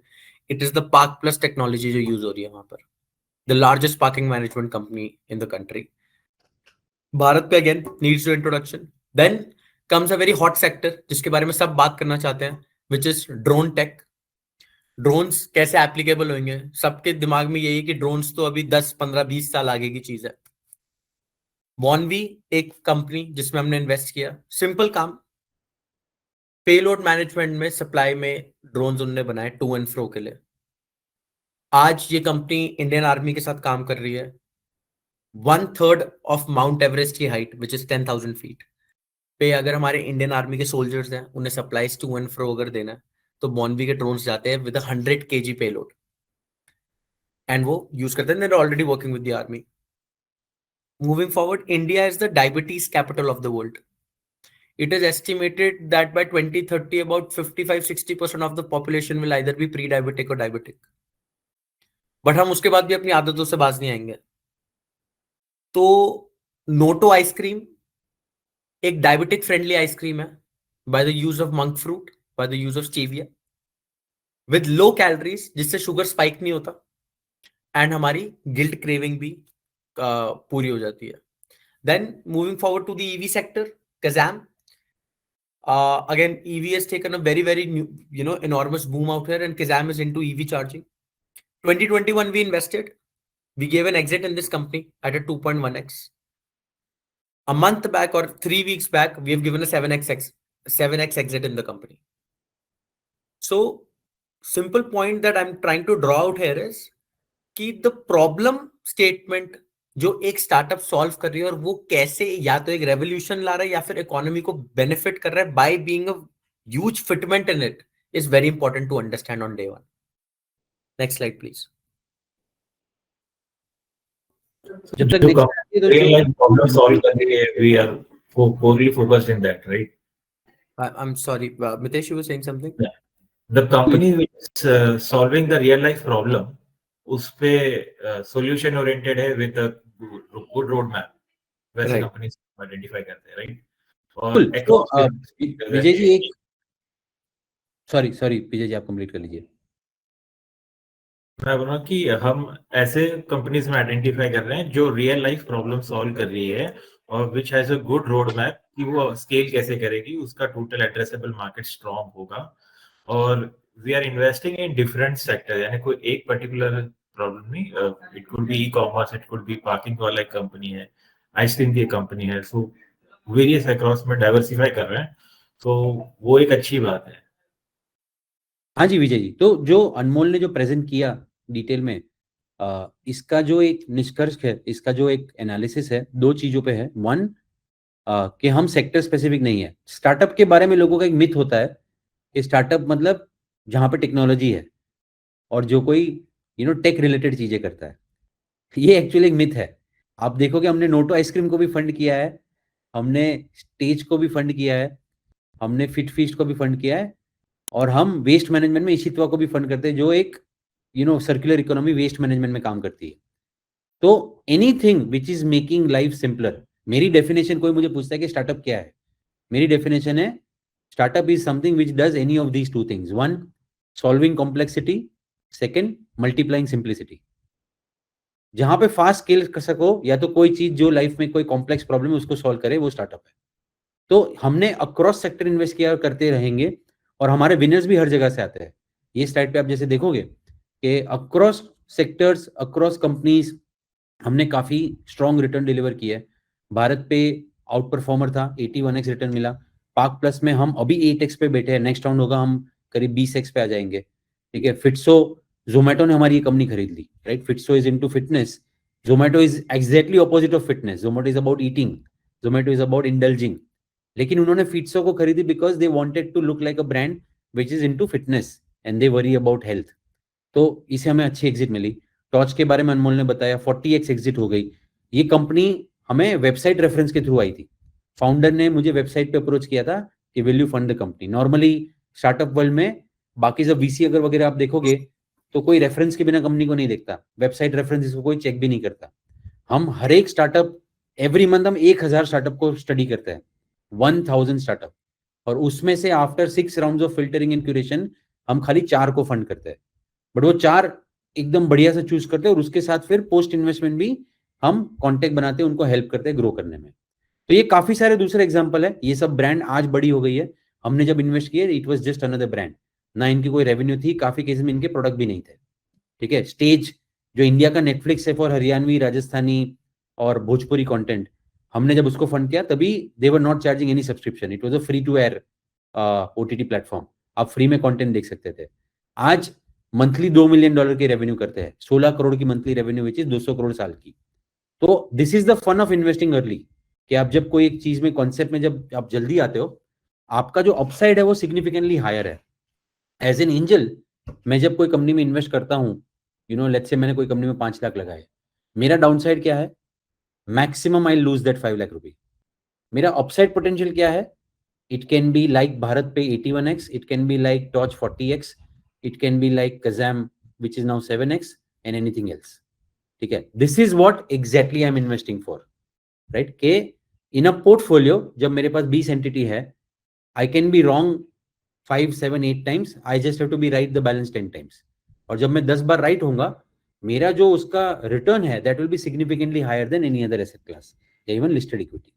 it is the park plus technology जो यूज हो रही है वहां पर. The largest parking management company in the country. BharatPe again needs no introduction. Then comes a very hot sector जिसके बारे में सब बात करना चाहते हैं, which is drone tech. Drones कैसे एप्लीकेबल होंगे, सबके दिमाग में यही कि ड्रोन्स तो अभी 10, 15, 20 साल आगे की चीज है. वॉनवी एक कंपनी जिसमें हमने इन्वेस्ट किया. सिंपल काम, पेलोड मैनेजमेंट में, सप्लाई में ड्रोन्स उन्होंने बनाए टू एंड फ्रो के लिए. आज ये कंपनी इंडियन आर्मी के साथ काम कर रही है. 1/3 ऑफ माउंट एवरेस्ट की हाइट विच इज 10,000 फीट पे अगर हमारे इंडियन आर्मी के सोल्जर्स हैं, उन्हें सप्लाईज टू एंड फ्रो अगर देना है, तो वॉनवी के ड्रोन्स जाते हैं विद 100 kg पेलोड एंड वो यूज करते हैं. they're already working with the army. Moving forward, India is the diabetes capital of the world. It is estimated that by 2030 about 55-60% of the population will either be pre-diabetic or diabetic. But हम उसके बाद भी अपनी आदतों से बाज नहीं आएंगे. तो नोटो आइसक्रीम एक डायबिटिक फ्रेंडली आइसक्रीम है, by the use of monk fruit, by the use of stevia with low calories, जिससे शुगर स्पाइक नहीं होता एंड हमारी गिल्ट क्रेविंग भी पूरी हो जाती है. Then moving forward to the EV sector, Kazam. Again, EV has taken a very, very enormous boom out here, and Kazam is into EV charging. 2021 we invested, we gave an exit in this company at a 2.1x. A month back or 3 weeks back, we have given a 7x exit in the company. So simple point that I'm trying to draw out here is कि the problem statement जो एक startup solve कर रही है और वो कैसे या तो एक रेवोल्यूशन ला रहा है या फिर इकोनॉमी को बेनिफिट कर रहा है by being a huge fitment in it is very important to understand on day one. Next slide please. जब तक real life problem solve करने के लिए we are poorly focused in that, right? I'm sorry, Mitesh, you were saying something? Yeah. The company which is solving the real life problem, उस पे solution oriented है with a good road map, वैसे Right. Companies identify करते हैं, right? बिल्कुल। और तो across Vijay ji एक सॉरी विजय जी आप कंप्लीट कर लीजिए। मैं बोल रहा हूँ कि हम ऐसे कंपनीज में आइडेंटिफाई कर रहे हैं जो रियल लाइफ प्रॉब्लम सॉल्व कर रही है और which has a good road map कि वो स्केल कैसे करेगी, उसका टोटल एड्रेसेबल मार्केट स्ट्रॉन्ग होगा। और we are investing in different sector, यानी कोई एक पर्टिकुलर प्रॉब्लम नहीं, it could be e commerce, it could be parking वाला एक कंपनी है, आइसक्रीम की कंपनी है, सो वेरियस अक्रॉस में डाइवर्सिफाई कर रहे हैं, तो वो एक अच्छी बात है। हाँ जी विजय जी, तो जो अनमोल ने जो प्रेजेंट किया डिटेल में, इसका जो एक निष्कर्ष है, इसका जो एक एनालिसिस है, दो चीजों पे है। वन, कि हम सेक्टर स्पेसिफिक नहीं है। स्टार्टअप के बारे में लोगों का एक मिथ होता है कि स्टार्टअप मतलब जहां पे टेक्नोलॉजी है और जो कोई टेक रिलेटेड चीजें करता है। ये एक्चुअली एक मिथ है। आप देखोगे हमने नोटो आइसक्रीम को भी फंड किया है, हमने स्टेज को भी फंड किया है, हमने फिट फीस्ट को भी फंड किया है, और हम वेस्ट मैनेजमेंट में ईशित्वा को भी फंड करते हैं, जो एक सर्कुलर इकोनॉमी वेस्ट मैनेजमेंट में काम करती है। तो anything which is making life simpler, मेरी डेफिनेशन, कोई मुझे पूछता है कि स्टार्टअप क्या है, मेरी डेफिनेशन है startup is something which does any of these two things. One, solving complexity, second multiplying simplicity. जहां पे फास्ट स्केल कर सको, या तो कोई चीज जो लाइफ में कोई कॉम्प्लेक्स प्रॉब्लम है उसको सॉल्व करे, वो स्टार्टअप है। तो हमने अक्रॉस सेक्टर इन्वेस्ट किया और करते रहेंगे, और हमारे विनर्स भी हर जगह से आते हैं। ये स्लाइड पे आप जैसे देखोगे कि अक्रॉस सेक्टर्स, अक्रॉस कंपनीज हमने काफी स्ट्रॉन्ग रिटर्न डिलीवर किया है। भारत पे आउट परफॉर्मर था, 81x रिटर्न मिला। पार्क प्लस में हम अभी 8x पे बैठे हैं, नेक्स्ट राउंड होगा हम करीब 20x पे आ जाएंगे। ठीक है, फिट्सो, जोमेटो ने हमारी ये कंपनी खरीद ली, right? Fitso is into fitness, Zomato is exactly opposite of fitness. Zomato is about eating, Zomato is about indulging. लेकिन उन्होंने फिट्सो को खरीदी because they wanted to look like a brand which is into fitness and they worry about health. तो इसे हमें अच्छी exit मिली। Torch के बारे में अनमोल ने बताया, 40x एग्जिट हो गई। ये कंपनी हमें वेबसाइट रेफरेंस के थ्रू आई थी। फाउंडर ने मुझे वेबसाइट पे अप्रोच किया था कि will you fund the company. Normally startup world में बाकी सब वीसी अगर वगैरह आप देखोगे तो कोई रेफरेंस के बिना कंपनी को नहीं देखता, वेबसाइट रेफरेंस इसको कोई चेक भी नहीं करता। हम हर एक स्टार्टअप, एवरी मंथ हम 1000 स्टार्टअप को स्टडी करते हैं, 1000 स्टार्टअप, और उसमें से after 6 round of filtering and curation हम खाली 4 को फंड करते हैं। बट वो 4 एकदम बढ़िया से चूज करते हैं, और उसके साथ फिर पोस्ट इन्वेस्टमेंट भी हम कॉन्टेक्ट बनाते हैं, उनको हेल्प करते हैं ग्रो करने में। तो ये काफी सारे दूसरे एग्जांपल है। ये सब ब्रांड आज बड़ी हो गई है, हमने जब इन्वेस्ट किया it was just another brand, ना इनकी कोई रेवेन्यू थी, काफी केस में इनके प्रोडक्ट भी नहीं थे। ठीक है, स्टेज जो इंडिया का नेटफ्लिक्स है फॉर हरियाणवी, राजस्थानी और भोजपुरी कंटेंट, हमने जब उसको फंड किया तभी they were not charging any subscription, it was a free to air OTT platform, आप फ्री में कंटेंट देख सकते थे। आज मंथली $2 मिलियन की रेवेन्यू करते हैं, 16 करोड़ की monthly revenue which is 200 crore साल की। तो this is the fun of investing early, कि आप जब कोई एक चीज में, कॉन्सेप्ट में जब आप जल्दी आते हो, आपका जो अपसाइड है वो सिग्निफिकेंटली हायर है। एज एन एंजल, मैं जब कोई कंपनी में इन्वेस्ट करता हूँ, लेट्स से मैंने कोई कंपनी में 5 लाख लगाए, मेरा डाउन साइड क्या है? Maximum I lose that 5 lakh rupee. मेरा अपसाइड पोटेंशियल क्या है? It can be like BharatPe 81x, it can be like torch 40x, it can be like Kazam which is now 7x, and anything else. ठीक है, this is what exactly I am investing for, right? के in a portfolio जब मेरे पास 20 entity है, I can be wrong 5, 7, 8 times, I just have to be right the balance 10 times. और जब मैं 10 बार right होऊंगा, मेरा जो उसका रिटर्न है that will be significantly higher than any other asset class या even listed equity.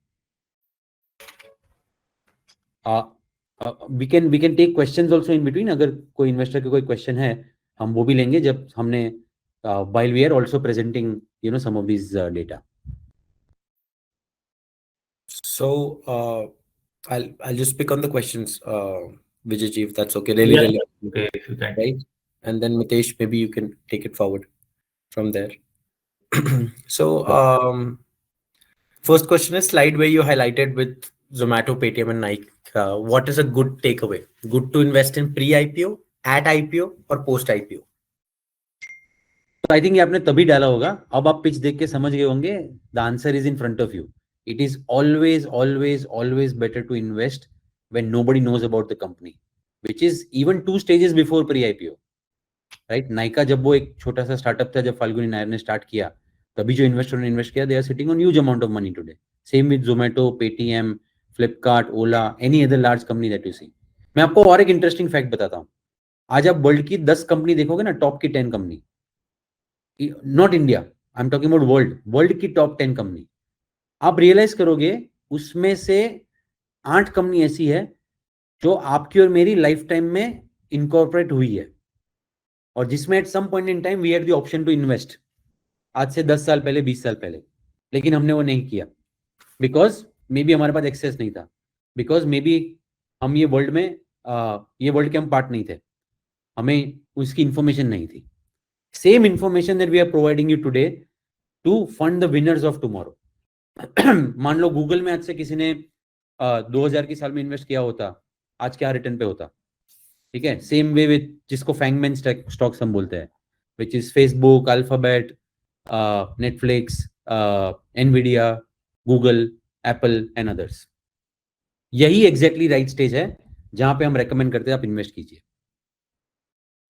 We can take questions also in between, अगर कोई इन्वेस्टर के कोई क्वेश्चन है हम वो भी लेंगे जब हमने while we are also presenting some of these data. So I'll just pick on the questions, Vijay ji, if that's okay. Really, Yeah, really, okay, if you can. right? And then Mitesh, maybe you can take it forward from there. So first question is slide where you highlighted with Zomato, Paytm, and Nike. What is a good takeaway? Good to invest in pre-IPO, at IPO, or post-IPO? तो I think ये आपने तभी डाला होगा, अब आप pitch देख के समझ गए होंगे। The answer is in front of you. It is always always always better to invest when nobody knows about the company, which is even 2 stages before pre IPO. Right. Nykaa जब वो एक छोटा सा स्टार्टअप था, जब फाल्गुनी नायर ने स्टार्ट किया, तभी जो इन्वेस्टर ने इन्वेस्ट किया, they are sitting on huge amount of money today. Same with Zomato, Paytm, Flipkart, Ola, any other large company that you see. मैं आपको और एक इंटरेस्टिंग फैक्ट बताता हूँ। आज आप वर्ल्ड की 10 कंपनी देखोगे ना, टॉप की 10 company, not India, I am talking about world, world की टॉप 10 कंपनी, आप रियलाइज करोगे उसमें से 8 कंपनी ऐसी है जो आपकी और मेरी लाइफ टाइम में इनकॉर्पोरेट हुई है, और जिसमें at some point in time we had the option to invest, आज से 10 साल पहले, 20 साल पहले, लेकिन हमने वो नहीं किया, बिकॉज मे बी हमारे पास एक्सेस नहीं था, बिकॉज मे बी हम ये वर्ल्ड में ये वर्ल्ड के हम पार्ट नहीं थे, हमें उसकी इंफॉर्मेशन नहीं थी। Same information that we are providing you today to fund the winners of tomorrow. मान लो गूगल में आज से किसी ने 2000 की साल में इन्वेस्ट किया होता, आज क्या रिटर्न पे होता, ठीक है। सेम वे विथ जिसको फैंगमैन स्टॉक्स हम बोलते हैं, which is Facebook, alphabet, Netflix, Nvidia, Google, Apple and others. यही एग्जैक्टली राइट स्टेज है जहां पे हम रेकमेंड करते हैं आप इन्वेस्ट कीजिए।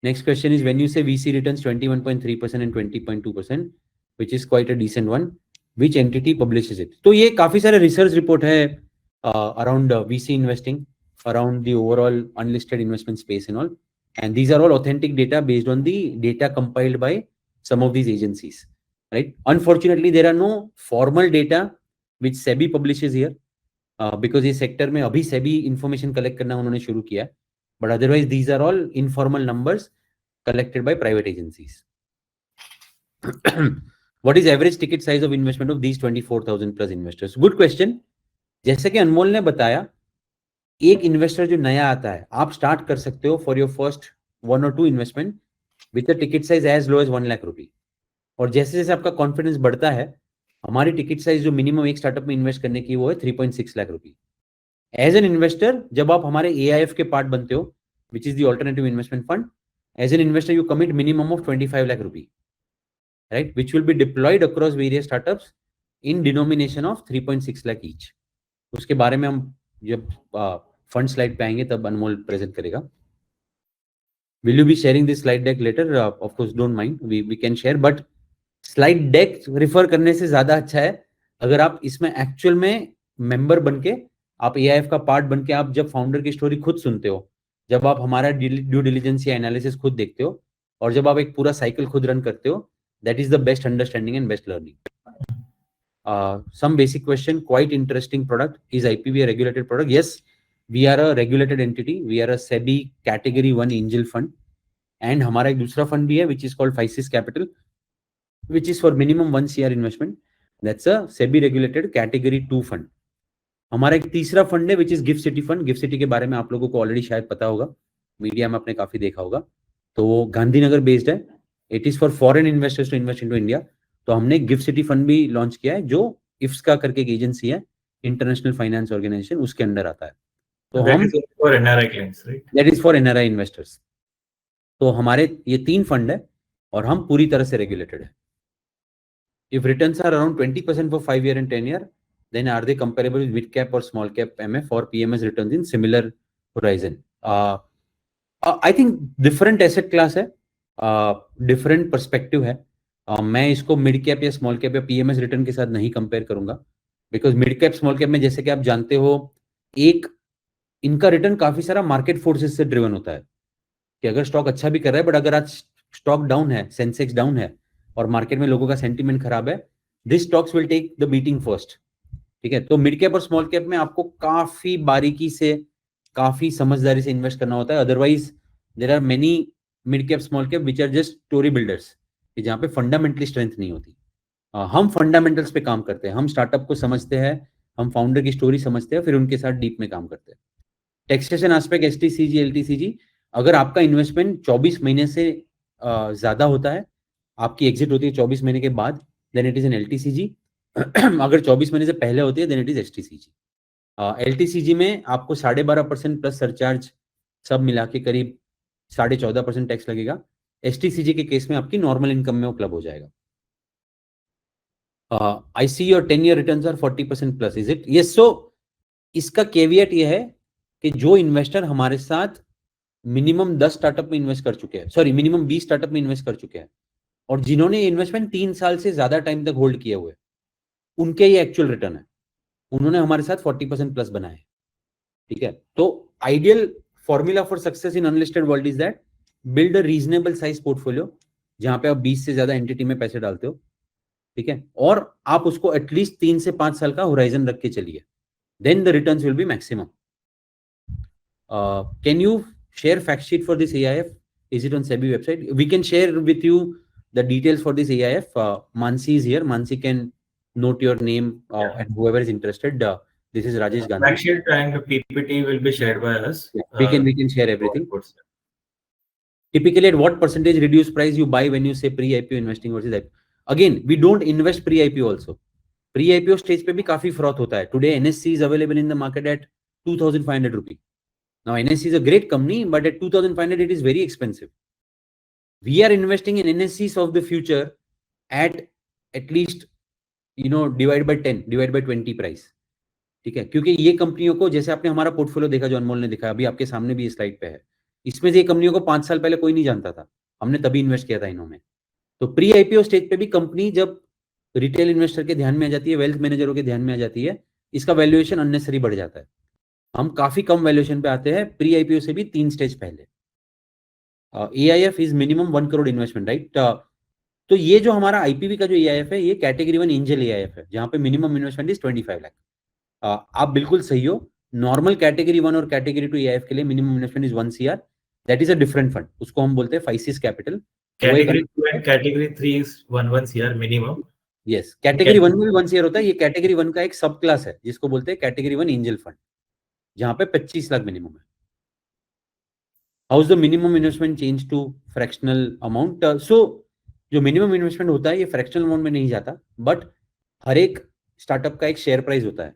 Next question is when you say VC returns 21.3% and 20.2%, which is quite a decent one, which entity publishes it? तो ये काफी सारे रिसर्च रिपोर्ट है around VC investing, around the overall unlisted investment space and all, and these are all authentic data based on the data compiled by some of these agencies, right? Unfortunately there are no formal data which SEBI publishes here, because ये sector में अभी SEBI information collect करना उन्होंने शुरू किया है, but otherwise these are all informal numbers collected by private agencies. What is average ticket size of investment of these 24,000 plus investors? Good question. जैसे कि अनमोल ने बताया, एक इन्वेस्टर जो नया आता है, आप स्टार्ट कर सकते हो for your first 1 or 2 investment with a ticket size as low as 1 lakh rupee, और जैसे जैसे आपका कॉन्फिडेंस बढ़ता है, हमारी टिकट साइज जो मिनिमम एक स्टार्टअप में इन्वेस्ट करने की वो है 3.6 lakh rupee. As an investor जब आप हमारे AIF के पार्ट बनते हो, which is the alternative investment fund, as an investor you commit minimum of 25 lakh rupee, right, which will be deployed across various startups in denomination of 3.6 lakh each. उसके बारे में हम जब फंड स्लाइड पे आएंगे तब अनमोल प्रेजेंट करेगा। Will you be sharing this slide deck later? Of course, don't mind, we can share, but slide deck refer करने से ज्यादा अच्छा है अगर आप इसमें एक्चुअल में मेंबर बनके, आप AIF का पार्ट बनके, आप जब फाउंडर की स्टोरी खुद सुनते हो, जब आप हमारा ड्यू डिलिजेंस या एनालिसिस खुद देखते हो, और जब आप एक पूरा साइकिल खुद रन करते हो, that is the best understanding and best learning. Some basic question, quite interesting product. Is IPV a regulated product? Yes, we are a regulated entity. We are a SEBI category 1 angel fund, and हमारा एक दूसरा fund भी है which is called Physis Capital, which is for minimum 1 CR investment. That's a SEBI regulated category 2 fund. हमारा एक तीसरा fund है which is GIFT City fund. GIFT City के बारे में आप लोगों को ऑलरेडी शायद पता होगा, मीडिया में आपने काफी देखा होगा, तो वो गांधीनगर बेस्ड है। It is for foreign investors to invest into India. तो हमने गिफ्ट सिटी फंड भी लॉन्च किया है, जो इफ्सका करके एक एजेंसी है, इंटरनेशनल फाइनेंस ऑर्गेनाइजेशन, उसके अंडर आता है। तो हम for NRI clients, right? That is for NRI investors. तो हमारे ये 3 फंड है और हम पूरी तरह से रेगुलेटेड है। If returns are around 20% for 5 year and 10 year, then are they comparable with mid cap or small cap MF or PMS returns in similar horizon? I think different asset class है, different perspective है। मैं इसको mid cap या small cap या PMS return के साथ नहीं compare करूंगा, because mid cap small cap में जैसे कि आप जानते हो, एक इनका रिटर्न काफी सारा मार्केट फोर्सेस से ड्रिवन होता है, कि अगर स्टॉक अच्छा भी कर रहा है, बट अगर आज स्टॉक डाउन है, सेंसेक्स डाउन है और मार्केट में लोगों का सेंटीमेंट खराब है, this stocks will take the beating first, ठीक है। तो मिड कैप और स्मॉल कैप में आपको काफी बारीकी से, काफी समझदारी से इन्वेस्ट करना होता है। Otherwise there are many mid cap small cap which are just story builders, जहाँ पे फंडामेंटली स्ट्रेंथ नहीं होती। हम फंडामेंटल्स पे काम करते हैं, हम स्टार्टअप को समझते हैं, हम फाउंडर की स्टोरी समझते हैं, फिर उनके साथ डीप में काम करते हैं। टैक्सेशन एस्पेक्ट, STCG, LTCG, अगर आपका इन्वेस्टमेंट 24 महीने से ज्यादा होता है, आपकी एग्जिट होती है 24 महीने के बाद, then it is an LTCG। अगर 24 महीने से पहले होती है, then it is STCG। LTCG में आपको 12.5% प्लस सरचार्ज सब मिला के करीब 14.5% टैक्स लगेगा। STCG के केस में आपकी नॉर्मल इनकम में वो क्लब हो जाएगा। I see your 10 year returns are 40% plus, is it? Yes. So इसका केवियट ये है कि जो इन्वेस्टर हमारे साथ मिनिमम 10 स्टार्टअप में इन्वेस्ट कर चुके हैं, सॉरी मिनिमम 20 स्टार्टअप में इन्वेस्ट कर चुके हैं, और जिन्होंने इन्वेस्टमेंट 3 साल से ज्यादा टाइम तक होल्ड किए हुए, उनके ये एक्चुअल रिटर्न है। उन्होंने हमारे साथ 40% प्लस बनाए हैं, ठीक है। तो ideal formula for success in unlisted world is that build a reasonable size portfolio, जहां पे आप 20 से ज्यादा एंटिटी में पैसे डालते हो, ठीक है, और आप उसको एटलीस्ट 3 से 5 साल का होराइजन रख के चलिए, then the returns will be maximum. Can you share fact sheet for this AIF? Is it on SEBI website? We can share with you the details for this AIF. Mansi is here. Mansi can note your name and whoever is interested. This is Rajesh Gandhi. Fact sheet and PPT will be shared by us. Yeah, we can share everything. Typically, at what percentage reduced price you buy when you say pre-IPO investing versus IPO? Again, we don't invest pre-IPO also. Pre-IPO stage पे भी काफी froth होता है. Today NSC is available in the market at 2,500 rupees. Now NSC is a great company, but at 2,500 it is very expensive. We are investing in NSCs of the future at least divide by 10, divide by 20 price, ठीक है, क्योंकि ये कंपनियों को, जैसे आपने हमारा portfolio देखा जो अनमोल ने दिखाया, अभी आपके सामने भी स्लाइड पे है, इसमें से ये कंपनियों को 5 साल पहले कोई नहीं जानता था, हमने तभी इन्वेस्ट किया था इन्होंने। तो प्री आईपीओ स्टेज पे भी कंपनी जब रिटेल इन्वेस्टर के ध्यान में आ जाती है, वेल्थ मैनेजरों के ध्यान में आ जाती है, इसका वैल्यूएशन अननेसेसरी बढ़ जाता है। हम काफी कम वैल्यूएशन पे आते हैं प्री आईपीओ से भी 3 स्टेज पहले। AIF is minimum 1 crore investment, right. तो ये जो हमारा आईपीवी का जो AIF है, ये कैटेगरी 1 एंजल AIF है, जहां पे मिनिमम इन्वेस्टमेंट इज 25 लाख। आप बिल्कुल सही हो, नॉर्मल कैटेगरी 1 और कैटेगरी 2 AIF के लिए minimum investment is 1 CR, that is a different fund, उसको हम बोलते हैं physis capital. Category 2 and category 3 is 1 CR minimum. Yes, category 1 में भी 1 CR होता है। ये कैटेगरी 1 का एक सब क्लास है जिसको बोलते हैं कैटेगरी 1 एंजल फंड, जहां पे 25 लाख मिनिमम है। How is the minimum investment change to fractional amount? So जो मिनिमम इन्वेस्टमेंट होता है ये फ्रैक्शनल अमाउंट में नहीं जाता, बट हर एक स्टार्टअप का एक शेयर प्राइस होता है।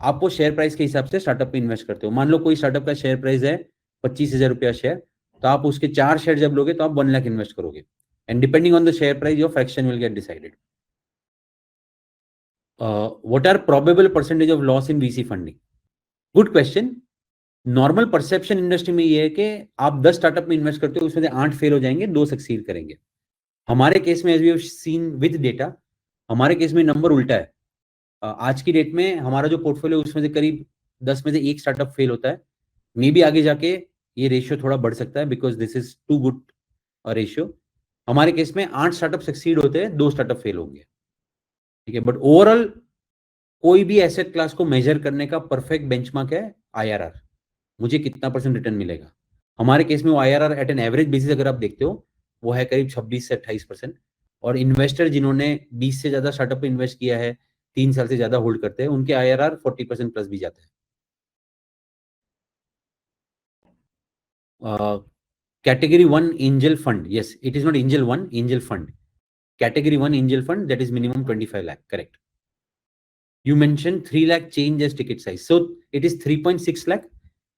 आप वो शेयर प्राइस के हिसाब से स्टार्टअप में इन्वेस्ट करते हो। मान लो कोई स्टार्टअप का शेयर प्राइस है 25,000 रुपया शेयर, तो आप उसके 4 शेयर जब लोगे तो आप 1 लाख इन्वेस्ट करोगे, and depending on the share price your fraction will get decided. What are probable percentage of loss in VC फंडिंग? Good question. Normal perception industry में ये है कि आप 10 स्टार्टअप में इन्वेस्ट करते हो, उसमें से 8 फेल हो जाएंगे, 2 सक्सीड करेंगे। हमारे केस में as we have seen with data, हमारे केस में नंबर उल्टा है। आज की डेट में हमारा जो पोर्टफोलियो उसमें से करीब 10 में से 1 स्टार्टअप फेल होता है। मे बी आगे जाके ये रेशियो थोड़ा बढ़ सकता है, because this is too good ratio. हमारे केस में 8 स्टार्टअप सक्सीड होते हैं, 2 स्टार्टअप फेल होंगे, ठीक है। बट ओवरऑल कोई भी एसेट क्लास को मेजर करने का परफेक्ट बेंचमार्क है IRR, मुझे कितना % रिटर्न मिलेगा। हमारे केस में वो IRR at an average basis अगर आप देखते हो वो है करीब 26 से 28%, और इन्वेस्टर जिन्होंने 20 से ज्यादा स्टार्टअप में इन्वेस्ट किया है, 3 साल से ज्यादा होल्ड करते हैं, उनके IRR 40% प्लस भी जाते हैं। Category 1 angel fund, yes it is not angel 1, angel fund, category 1 angel fund, that is minimum 25 lakh, correct. You mentioned 3 lakh change as ticket size, so it is 3.6 lakh.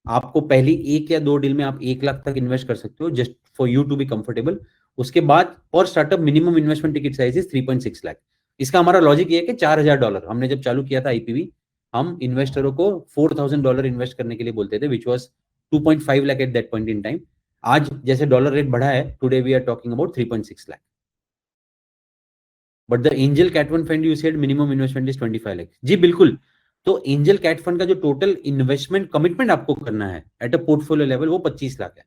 आपको पहली 1 या 2 डील में आप 1 लाख तक इन्वेस्ट कर सकते हो, just for you to be comfortable. उसके बाद और startup minimum investment ticket size is 3.6 lakh. इसका हमारा लॉजिक ये है कि $4,000 हमने जब चालू किया था IPV, हम इन्वेस्टरों को $4,000 इन्वेस्ट करने के लिए बोलते थे, which was 2.5 lakh at that point in time. आज जैसे डॉलर रेट बढ़ा है, today we are talking about 3.6 lakh. But the angel cat fund fund you said minimum investment is 25 lakh. जी बिल्कुल। तो एंजल कैट फंड का जो टोटल इन्वेस्टमेंट कमिटमेंट आपको करना है एट अ पोर्टफोलियो लेवल वो 25 लाख है,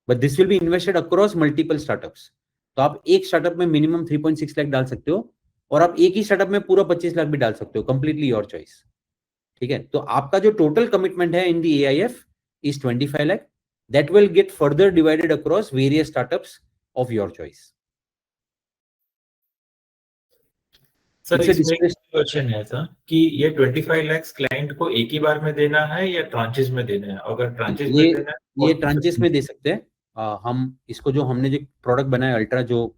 but this will be invested across multiple startups. तो आप एक स्टार्टअप में मिनिमम 3.6 लाख डाल सकते हो, और आप एक ही स्टार्टअप में पूरा 25 लाख भी डाल सकते हो, कंप्लीटली योर चॉइस, ठीक है। तो आपका जो टोटल कमिटमेंट है इन दी AIF is 25 lakh, that will get further divided across various startups of your choice. Sir इसमें क्वेश्चन है सर कि ये 25 लाख क्लाइंट को एक ही बार में देना है या ट्रांचेस में देना है? अगर ट्रांचेस में देना है, ये ट्रांचेस में दे सकते हैं। हम इसको जो हमने जो प्रोडक्ट बनाया अल्ट्रा, जो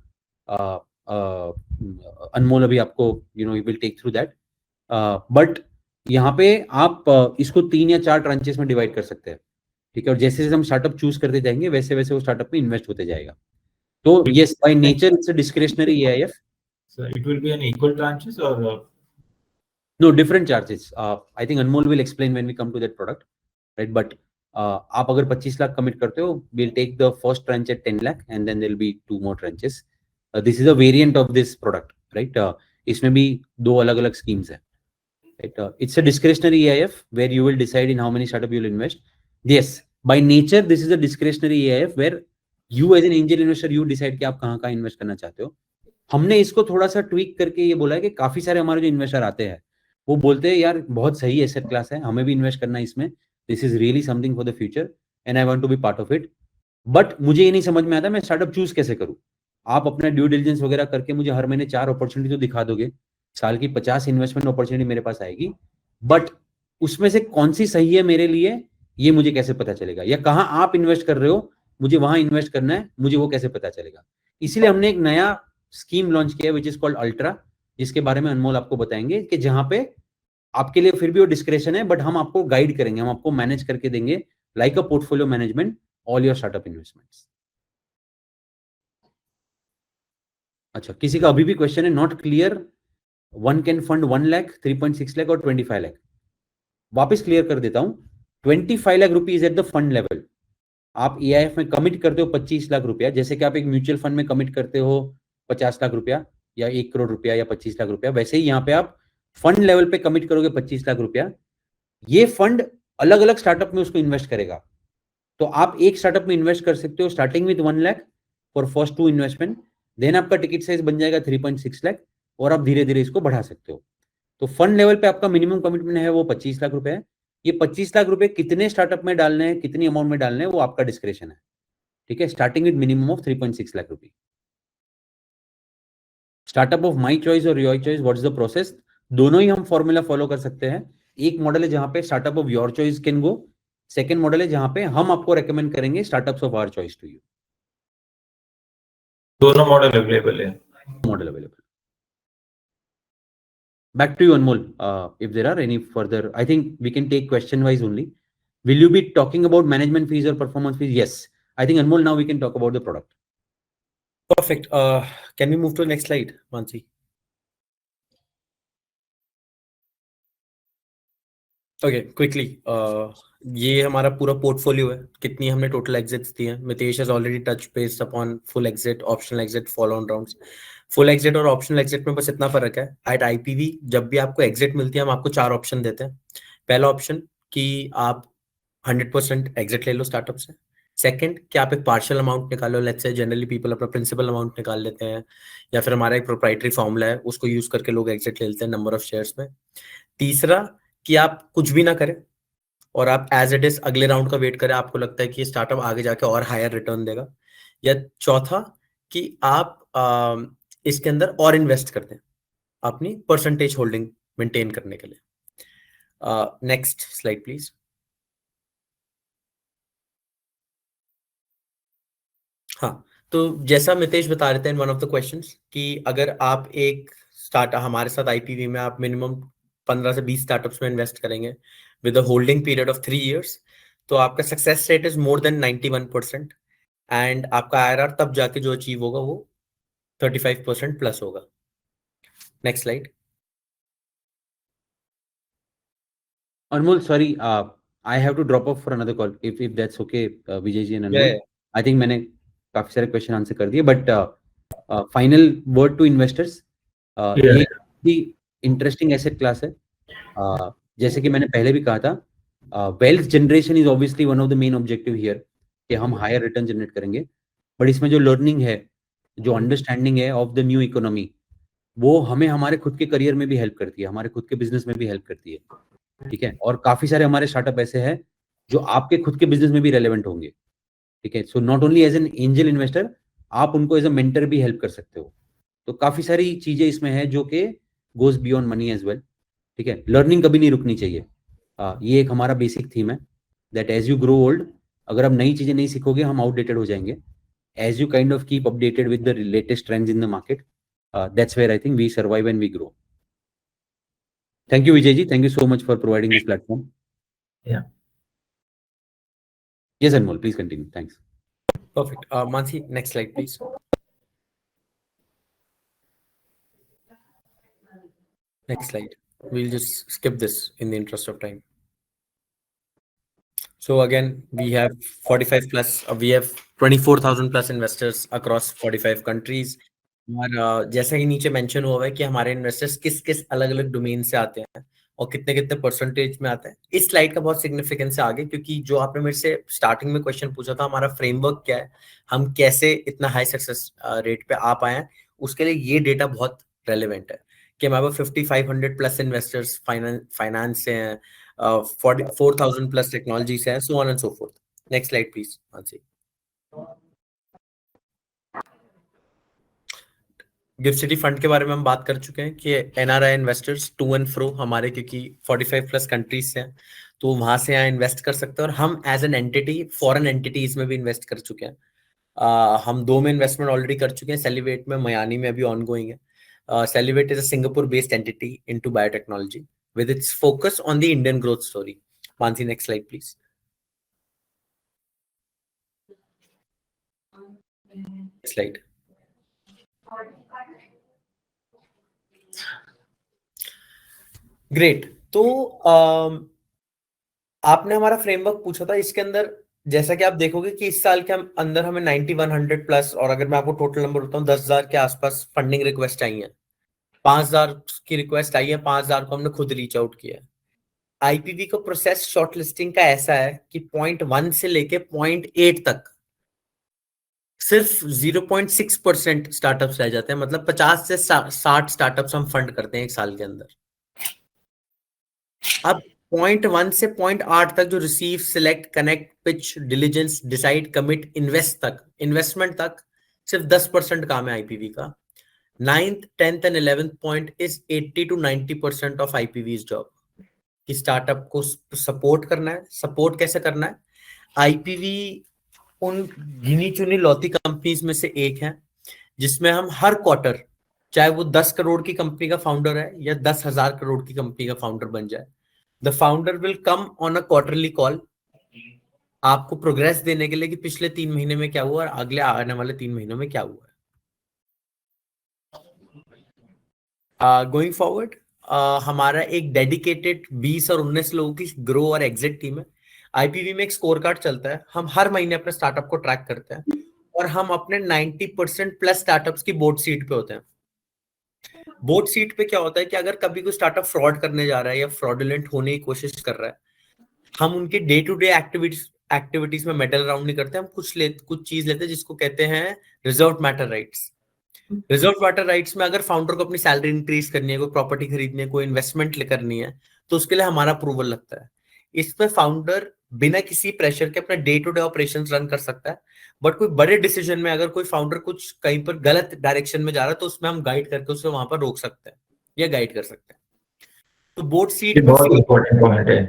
अनमोल अभी आपको will take through that, but यहाँ पे आप इसको 3 या 4 ट्रांचेस में डिवाइड कर सकते हैं, ठीक है। और जैसे जैसे हम स्टार्टअप चूज करते जाएंगे वैसे वैसे वो स्टार्टअप में इन्वेस्ट होते जाएगा। तो yes, by nature it's a discretionary AIF। So it will be an equal tranches or no different charges? I think Anmol will explain when we come to that product, right? But आप अगर 25 lakh commit करते हो, we'll take the first tranche at 10 lakh and then there'll be 2 more tranches. This is a variant of this product, right? इसमें भी 2 अलग-अलग schemes है, right? It's a discretionary AIF where you will decide in how many startup you will invest. Yes, by nature this is a discretionary AIF where you as an angel investor you decide कि आप कहाँ invest करना चाहते हो. हमने इसको थोड़ा सा ट्वीक करके ये बोला है कि काफी सारे हमारे जो इन्वेस्टर आते हैं वो बोलते हैं यार बहुत सही एसेट क्लास है, हमें भी इन्वेस्ट करना है इसमें, this is really something for the future and I want to be part of it. But मुझे ये नहीं समझ में आता मैं स्टार्टअप चूज कैसे करूं. आप अपना ड्यू डिलिजेंस वगैरह करके मुझे हर महीने 4 अपॉर्चुनिटी तो दिखा दोगे, साल की 50 इन्वेस्टमेंट अपॉर्चुनिटी मेरे पास आएगी, बट उसमें से कौन सी सही है मेरे लिए ये मुझे कैसे पता चलेगा, या कहाँ आप इन्वेस्ट कर रहे हो मुझे वहां इन्वेस्ट करना है, मुझे वो कैसे पता चलेगा. इसीलिए हमने एक नया स्कीम लॉन्च किया विच इज कॉल्ड अल्ट्रा, जिसके बारे में अनमोल आपको बताएंगे कि जहां पे आपके लिए फिर भी वो डिस्क्रेशन है बट हम आपको गाइड करेंगे, हम आपको मैनेज करके देंगे like a portfolio management all your startup investments. अच्छा, किसी का अभी भी क्वेश्चन है not clear, one can fund 1 lakh, 3.6 lakh और 25 लाख. वापस क्लियर कर देता हूं, 25 lakh rupees at the fund level. आप एआईएफ में कमिट करते हो 25 लाख रुपया, जैसे कि आप एक म्यूचुअल फंड में कमिट करते हो 50 लाख रुपया या 1 करोड़ रुपया या 25 लाख रुपया, वैसे ही यहाँ पे आप फंड लेवल पे कमिट करोगे 25 लाख रुपया. ये फंड अलग अलग स्टार्टअप में उसको इन्वेस्ट करेगा. तो आप एक स्टार्टअप में इन्वेस्ट कर सकते हो starting with 1 lakh for first 2 investment, then आपका टिकट साइज बन जाएगा 3.6 लाख और आप धीरे धीरे इसको बढ़ा सकते हो. तो फंड लेवल पे आपका मिनिमम कमिटमेंट है वो 25 लाख रुपए है. ये 25 लाख रुपए कितने स्टार्टअप में डालने हैं, कितनी अमाउंट में डालने हैं, वो आपका डिस्क्रेशन है. ठीक है, starting with minimum of 3.6 lakh रुपए. स्टार्टअप ऑफ माई चॉइस और your choice, what is the process, दोनों ही हम फॉर्मूला फॉलो कर सकते हैं. एक मॉडल है जहां पे startup of your choice can go, second model है जहां पे हम आपको रेकमेंड करेंगे startups of our choice to you. दोनों मॉडल अवेलेबल है. Model available. Back to you, Anmol. If there are any further, I think we can take question wise only. Will you be talking about management fees or performance fees? Yes. I think, Anmol, now we can talk about the product. Perfect. Can we move to the next slide, Mansi? Okay, quickly. ये हमारा पूरा portfolio है, कितनी हमने total exits दी हैं. Mitesh has already touched based upon full exit, optional exit, follow on rounds. Full exit और optional exit में बस इतना फर्क है. एट आईपीवी जब भी आपको एग्जिट मिलती है हम आपको 4 ऑप्शन देते हैं. पहला ऑप्शन कि आप 100% एग्जिट ले लो स्टार्टअप से. सेकंड कि आप एक पार्शियल अमाउंट निकालो, लेट्स से जनरली पीपल अपना प्रिंसिपल अमाउंट निकाल लेते हैं, या फिर हमारा एक प्रोप्राइटरी फॉर्मूला है उसको यूज करके लोग एग्जिट ले लेते हैं नंबर ऑफ शेयर्स में. तीसरा कि आप कुछ भी ना करें और आप एज इट इज अगले राउंड का वेट करें, आपको लगता है कि ये स्टार्टअप आगे जाके और हायर रिटर्न देगा. या चौथा कि आप इसके अंदर और इन्वेस्ट करते हैं अपनी परसेंटेज होल्डिंग मेंटेन करने के लिए. Next slide please. हाँ, तो जैसा मितेश बता रहे थे in one of the questions कि अगर आप एक स्टार्टअप हमारे साथ आईपीवी में आप मिनिमम 15 से 20 स्टार्टअप्स में इन्वेस्ट करेंगे with a holding period of 3 years, तो आपका success rate is more than 91% and आपका आईआरआर तब जाके जो अचीव होगा वो 35% प्लस होगा. Next slide. Anmol, sorry, I have to drop off for another call. If that's okay, Vijay ji and Anmol. Yeah. I think मैंने काफी सारे क्वेश्चन आंसर कर दिए, but final word to investors, ये भी इंटरेस्टिंग एसेट क्लास है. जैसे कि मैंने पहले भी कहा था, wealth generation is obviously one of the main objective here, कि हम हायर रिटर्न जनरेट करेंगे. बट इसमें जो लर्निंग है, जो अंडरस्टैंडिंग है ऑफ द न्यू इकोनॉमी, वो हमें हमारे खुद के करियर में भी हेल्प करती है, हमारे खुद के बिजनेस में भी हेल्प करती है. ठीक है, और काफी सारे हमारे स्टार्टअप ऐसे हैं जो आपके खुद के बिजनेस में भी रेलेवेंट होंगे. ठीक है, so not only as an angel investor, आप उनको एज अ मेंटर भी हेल्प कर सकते हो. तो काफी सारी चीजें इसमें है जो कि goes beyond money as well. ठीक है, लर्निंग कभी नहीं रुकनी चाहिए. ये एक हमारा बेसिक थीम है that as you grow old, अगर आप नई चीजें नहीं सीखोगे हम आउटडेटेड हो जाएंगे. As you kind of keep updated with the latest trends in the market, that's where I think we survive and we grow. Thank you, Vijay ji. Thank you so much for providing this platform. Yeah. Yes, Anmol, please continue. Thanks. Perfect. Mansi, next slide, please. Next slide. We'll just skip this in the interest of time. So again, we have 45 plus, we have 24,000 plus investors across 45 countries. और जैसा कि नीचे mention हुआ है कि हमारे investors किस किस अलग अलग डोमेन से आते हैं और कितने कितने परसेंटेज में आते हैं। इस स्लाइड का बहुत सिग्निफिकेंस है आगे, क्योंकि जो आपने मेरे से स्टार्टिंग में क्वेश्चन पूछा था, हमारा फ्रेमवर्क क्या है, हम कैसे इतना हाई सक्सेस रेट पे आ पाए हैं, उसके लिए ये डेटा बहुत रेलिवेंट है कि हमारे 5500 प्लस इन्वेस्टर्स फाइनेंस से हैं, 44,000 प्लस टेक्नोलॉजी से हैं, so on and so forth. Next slide please. Gift city fund के बारे में हम बात कर चुके हैं कि NRI investors to and fro हमारे, क्योंकि 45 प्लस कंट्रीज से हैं, तो वहां से यहाँ इन्वेस्ट कर सकते हैं। और हम as an entity, foreign entities में भी इन्वेस्ट कर चुके हैं। हम 2 में इन्वेस्टमेंट ऑलरेडी कर चुके हैं, सेलिवेट में, मयानी में अभी ऑनगोइंग है। सेलिवेट is a Singapore based entity into biotechnology with its focus on the Indian growth story. Mansi, next slide, please. Slide. Great. तो आपने हमारा फ्रेमवर्क पूछा था, इसके अंदर जैसा कि आप देखोगे कि इस साल के अंदर हमें 9100 प्लस, और अगर मैं आपको टोटल नंबर बताऊं, 10,000 के आसपास फंडिंग रिक्वेस्ट आई है। 5,000 की रिक्वेस्ट आई है, 5,000 को हमने खुद रीच आउट किया है। आईपीवी का प्रोसेस शॉर्टलिस्टिंग का ऐसा है कि 0.1 से लेके 0.8 तक सिर्फ 0.6% स्टार्टअप्स रह जाते हैं। मतलब 50 से 60 स्टार्टअप्स हम फंड करते हैं एक साल के अंदर। अब 0.1 से 0.8 तक जो receive, select, connect, pitch, diligence, decide, commit, invest तक, इन्वेस्टमेंट तक सिर्फ 10% काम है आईपीवी का। 9th, 10th and 11th point is 80 to 90% of IPv job कि स्टार्टअप को सपोर्ट करना है। सपोर्ट कैसे करना है? आईपीवी उन गिनी चुनी लौती कंपनीज में से एक है जिसमें हम हर क्वार्टर, चाहे वो 10 करोड़ की कंपनी का फाउंडर है या 10,000 करोड़ की कंपनी का फाउंडर बन जाए, the founder will come on a quarterly call आपको प्रोग्रेस देने के लिए कि पिछले 3 महीने में क्या हुआ और अगले आने वाले 3 महीनों में क्या हुआ है। गोइंग फॉरवर्ड, हमारा एक डेडिकेटेड 20 और 19 लोगों की ग्रो और एग्जिट टीम है। आईपीवी में एक स्कोर कार्ड चलता है, हम हर महीने अपने स्टार्टअप को ट्रैक करते हैं और हम अपने 90% प्लस स्टार्टअप्स की बोर्ड सीट पे होते हैं। बोर्ड सीट पे क्या होता है कि अगर कभी कोई स्टार्टअप फ्रॉड करने जा रहा है या फ्रॉडुलेंट होने की कोशिश कर रहा है, हम उनके डे टू डे एक्टिविटीज में मेडल राउंड नहीं करते। हम कुछ चीज लेते हैं जिसको कहते हैं reserve matter rights. Reserve matter rights में अगर फाउंडर को अपनी सैलरी इंक्रीज करनी है, कोई प्रॉपर्टी खरीदनी है, कोई इन्वेस्टमेंट करनी है, तो उसके लिए हमारा अप्रूवल लगता है। इसमें फाउंडर बिना किसी प्रेशर के अपना day to day operation run कर सकता है। बट कोई बड़े डिसीजन में अगर कोई फाउंडर कुछ कहीं पर गलत डायरेक्शन में जा रहा है, तो उसमें हम गाइड करके उसे वहां पर रोक सकते हैं या गाइड कर सकते हैं। तो बोर्ड सीट में बहुत इंपॉर्टेंट पॉइंट है।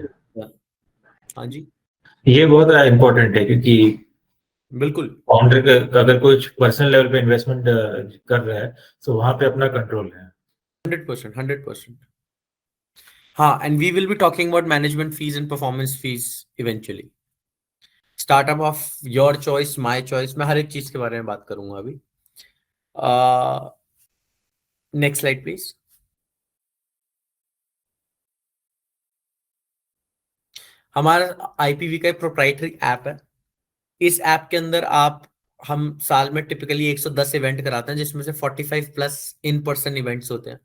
हाँ जी, ये बहुत इंपॉर्टेंट है क्योंकि बिल्कुल फाउंडर का अगर कुछ पर्सनल लेवल पे इन्वेस्टमेंट कर रहा है तो वहां पे अपना कंट्रोल है। 100%। हाँ, and we will be talking about management fees and performance fees eventually. Startup of your choice, my choice, मैं हर एक चीज के बारे में बात करूंगा अभी। Next slide please. हमारा आईपीवी का एक प्रोप्राइटरी ऐप है। इस ऐप के अंदर हम साल में टिपिकली 110 इवेंट कराते हैं, जिसमें से 45 प्लस इन पर्सन इवेंट्स होते हैं।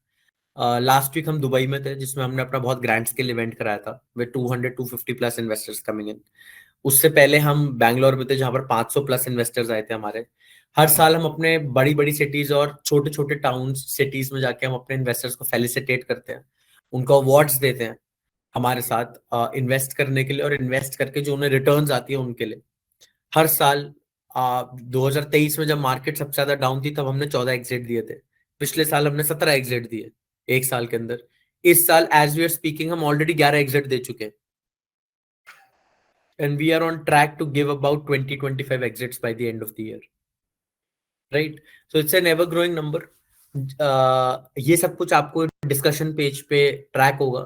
लास्ट वीक हम दुबई में थे, जिसमें हमने अपना बहुत ग्रैंड स्केल इवेंट कराया था with 200-250 plus investors coming in. उससे पहले हम बैंगलोर में थे, जहां पर 500 प्लस इन्वेस्टर्स आए थे हमारे। हर साल हम अपने बड़ी बड़ी सिटीज और छोटे छोटे टाउन सिटीज में जाके हम अपने इन्वेस्टर्स को फेलिसिटेट करते हैं, उनको अवार्ड्स देते हैं हमारे साथ इन्वेस्ट करने के लिए, और इन्वेस्ट करके जो उन्हें रिटर्न्स आती है उनके लिए। हर साल 2023 में जब मार्केट सबसे ज्यादा डाउन थी, तब हमने 14 एग्जिट दिए थे। पिछले साल हमने 17 एग्जिट दिए एक साल के अंदर। इस साल एज वी आर स्पीकिंग हम ऑलरेडी 11 एग्जिट दे चुके हैं, and we are on track to give about 20-25 exits by the end of the year, right? So it's an ever growing number. ये सब कुछ आपको डिस्कशन पेज पे ट्रैक होगा।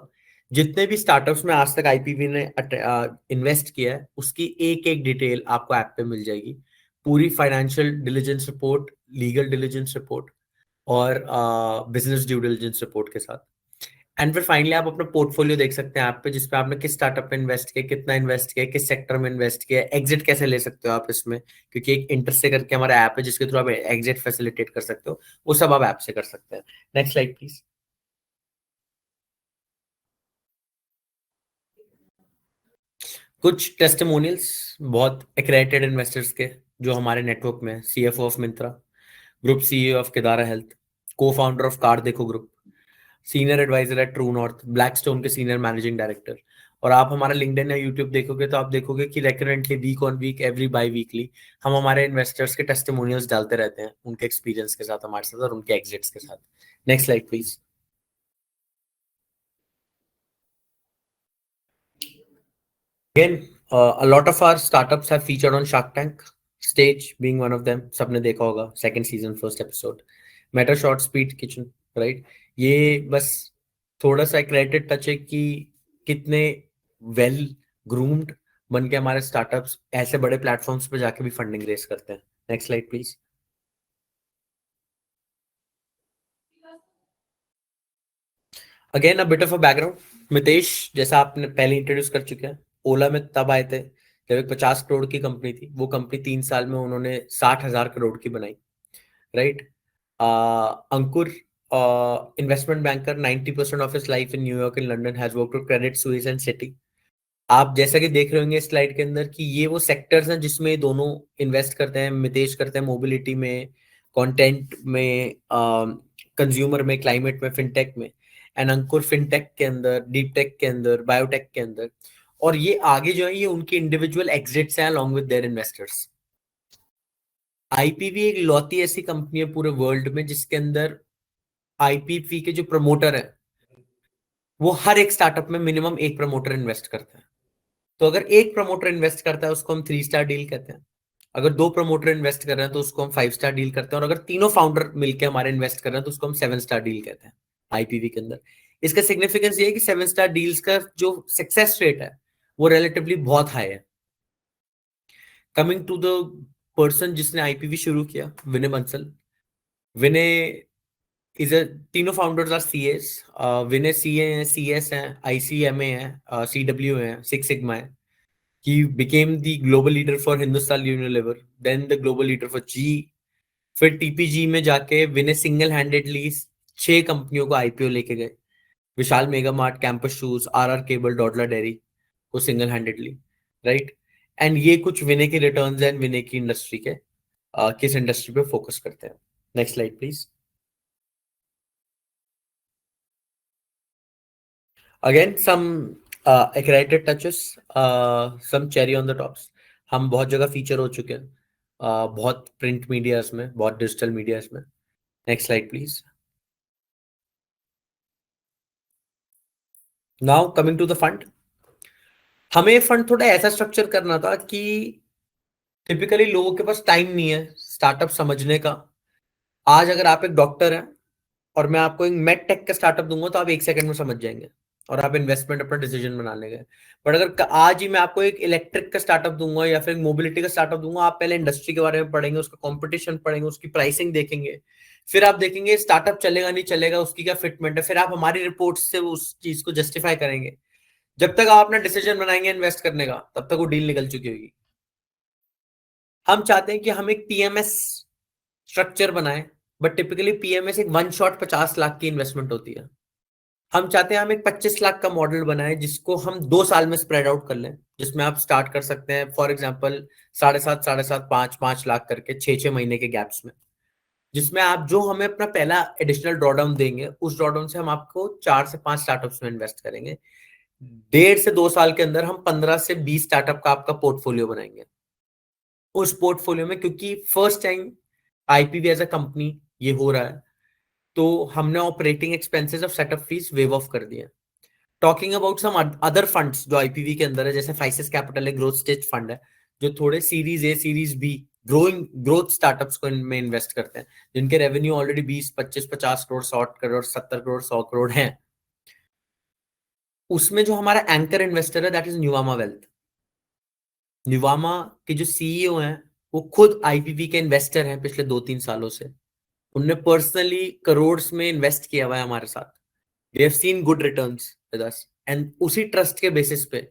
जितने भी स्टार्टअप्स में आज तक आईपीवी ने इन्वेस्ट किया है, उसकी एक एक डिटेल आपको ऐप पे मिल जाएगी। पूरी financial diligence report, legal diligence report और बिजनेस ड्यू डिलीजेंस रिपोर्ट के साथ। एंड फिर फाइनली आप अपना पोर्टफोलियो देख सकते हैं ऐप पे, जिसपे आपने किस स्टार्टअप पे इन्वेस्ट किया, कितना इन्वेस्ट किया, किस सेक्टर में इन्वेस्ट किया, एग्जिट कैसे ले सकते हो आप इसमें, क्योंकि एक इंटरसे करके हमारा ऐप है जिसके थ्रू आप एग्जिट फैसिलिटेट कर सकते हो, वो सब आप ऐप से कर सकते हैं। Next slide please. कुछ टेस्टिमोनियल्स बहुत एक्रेडिटेड इन्वेस्टर्स के जो हमारे नेटवर्क में, CFO of Myntra, group CEO of Kedaara health, को फाउंडर ऑफ कार देखो ग्रुप, सीनियर एडवाइजर है ट्रू नॉर्थ, ब्लैकस्टोन के सीनियर मैनेजिंग डायरेक्टर। और आप हमारा लिंक्डइन या यूट्यूब देखोगे तो आप देखोगे कि recurrently week on week, every biweekly हम हमारे इन्वेस्टर्स के टेस्टिमोनियल्स डालते रहते हैं, उनके एक्सपीरियंस के साथ हमारे साथ और उनके एग्जिट्स के साथ। Next slide please. Again, a lot of our startups have featured on Shark Tank, Stage being one of them. सबने देखा होगा second season first episode. Meta Short Speed Kitchen, right? ये बस थोड़ा सा क्रेडिट टच है कि कितने वेल ग्रूम्ड बन के हमारे स्टार्टअप्स ऐसे बड़े प्लेटफॉर्म्स पे जाके भी फंडिंग रेस करते हैं। Next slide please. Again a bit of a background, Mitesh जैसा आपने पहले इंट्रोड्यूस कर चुके हैं, ओला में तब आए थे जब एक 50 करोड़ की कंपनी थी, वो कंपनी 3 साल में उन्होंने 60,000 करोड़ की बनाई, right. Ankur, investment banker, 90% of his life in New York and London, has worked with Credit Suisse and city. आप जैसा कि देख रहे होंगे इस स्लाइड के अंदर कि ये वो सेक्टर्स हैं जिसमें ये दोनों इन्वेस्ट करते हैं। मितेश करते हैं मोबिलिटी में, कंटेंट में, कंज्यूमर में, क्लाइमेट में, फिनटेक में, एंड अंकुर फिनटेक के अंदर, डीप टेक के अंदर, बायोटेक के अंदर। और ये आगे जो है ये उनके इंडिविजुअल एग्जिट्स हैं along with their investors. IPv एक लौती ऐसी कंपनी है पूरे वर्ल्ड में जिसके अंदर आईपीवी के जो प्रमोटर है वो हर एक स्टार्टअप में मिनिमम एक प्रमोटर इन्वेस्ट करता है। तो अगर एक प्रमोटर इन्वेस्ट करता है उसको हम 3 स्टार डील कहते हैं, अगर 2 प्रमोटर इन्वेस्ट कर रहे हैं तो उसको हम 5 स्टार डील करते हैं, और अगर तीनों फाउंडर मिलकर हमारे इन्वेस्ट कर रहे हैं तो उसको हम 7 स्टार डील कहते हैं आईपीवी के अंदर। इसका सिग्निफिकेंस ये है कि 7 स्टार डील्स का जो सक्सेस रेट है वो रिलेटिवली बहुत हाई है। कमिंग टू द पर्सन जिसने आईपीवी शुरू किया, विनय बंसल। विनय इज अ, तीनों founders are CS. Vinay CA हैं, सीएस हैं, आईसीएमए हैं, सीडब्ल्यू हैं, सिक्स सिग्मा है। He became the global leader for Hindustan Unilever, then the global leader for GE। फिर टीपीजी में जाके विनय सिंगल हैंडेडली 6 कंपनियों को आईपीओ लेके गए, Vishal mega mart, campus shoes, RR cable, Dodla dairy को सिंगल हैंडेडली, राइट। एंड ये कुछ विनय की रिटर्न्स एंड विनय की इंडस्ट्री के किस इंडस्ट्री पे फोकस करते हैं। Next slide please. Again some accredited touches, some cherry on the tops। हम बहुत जगह फीचर हो चुके हैं, बहुत प्रिंट मीडियाज में, बहुत डिजिटल मीडियाज में। Next slide please. Now coming to the fund. हमें फंड थोड़ा ऐसा स्ट्रक्चर करना था कि टिपिकली लोगों के पास टाइम नहीं है स्टार्टअप समझने का। आज अगर आप एक डॉक्टर हैं और मैं आपको एक मेड टेक का स्टार्टअप दूंगा तो आप 1 सेकंड में समझ जाएंगे और आप इन्वेस्टमेंट अपना डिसीजन बना लेंगे। बट अगर आज ही मैं आपको एक इलेक्ट्रिक का स्टार्टअप दूंगा या फिर मोबिलिटी का स्टार्टअप दूंगा, आप पहले इंडस्ट्री के बारे में पढ़ेंगे, उसका कंपटीशन पढ़ेंगे, उसकी प्राइसिंग देखेंगे, फिर आप देखेंगे स्टार्टअप चलेगा नहीं चलेगा, उसकी क्या फिटमेंट है, फिर आप हमारी रिपोर्ट से उस चीज को जस्टिफाई करेंगे। जब तक आप अपना डिसीजन बनाएंगे इन्वेस्ट करने का तब तक वो डील निकल चुकी होगी। हम चाहते हैं कि हम एक पीएमएस स्ट्रक्चर बनाए, बट टिपिकली पीएमएस एक वन शॉट 50 लाख की इन्वेस्टमेंट होती है। हम चाहते हैं हम एक 25 लाख का मॉडल बनाए जिसको हम 2 साल में स्प्रेड आउट कर लें, जिसमें आप स्टार्ट कर सकते हैं फॉर एग्जांपल 7.5 5 लाख करके 6 महीने के गैप्स में, जिसमें आप जो हमें अपना पहला एडिशनल ड्रॉडाउन देंगे उस ड्रॉडाउन से हम आपको 4 से 5 स्टार्टअप्स में इन्वेस्ट करेंगे। 1.5 से 2 साल के अंदर हम 15 से 20 स्टार्टअप का आपका पोर्टफोलियो बनाएंगे। उस पोर्टफोलियो में क्योंकि first time IPV as a company ये हो रहा है तो हमने operating expenses of setup fees waive off कर दिया। Talking about some other funds जो आईपीवी के अंदर है, जैसे फाइसेस कैपिटल है, ग्रोथ स्टेज फंड है, जो थोड़े series A series B growth startups को में इन्वेस्ट करते हैं, जिनके रेवेन्यू ऑलरेडी 20 25 50 करोड़ 100 करोड़ 70 करोड़ 100 करोड़ हैं। उसमें जो हमारा एंकर इन्वेस्टर है दैट इज न्यूवामा वेल्थ। न्यूवामा के जो सीईओ हैं वो खुद आईपीवी के इन्वेस्टर हैं पिछले 2-3 सालों से। उनने पर्सनली करोड़ में इन्वेस्ट किया हुआ है हमारे साथ। They have seen good returns with us, and उसी ट्रस्ट के बेसिस पे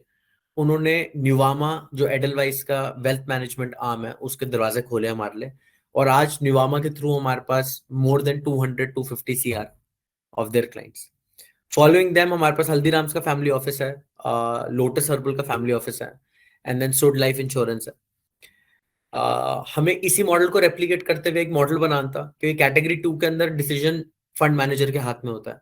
उन्होंने न्यूवामा, जो एडलवाइस का वेल्थ मैनेजमेंट आर्म है, उसके दरवाजे खोले हमारे लिए, और आज न्यूवामा के थ्रू हमारे पास more than 200-250 CR of their clients. Following them हमारे पास हल्दीराम्स का फैमिली ऑफिस है, लोटस हर्बल का फैमिली ऑफिस है, and then SUD life insurance है। हमें इसी मॉडल को रेप्लिकेट करते हुए एक मॉडल बनाना था, क्योंकि कैटेगरी 2 के अंदर डिसीजन फंड मैनेजर के हाथ में होता है।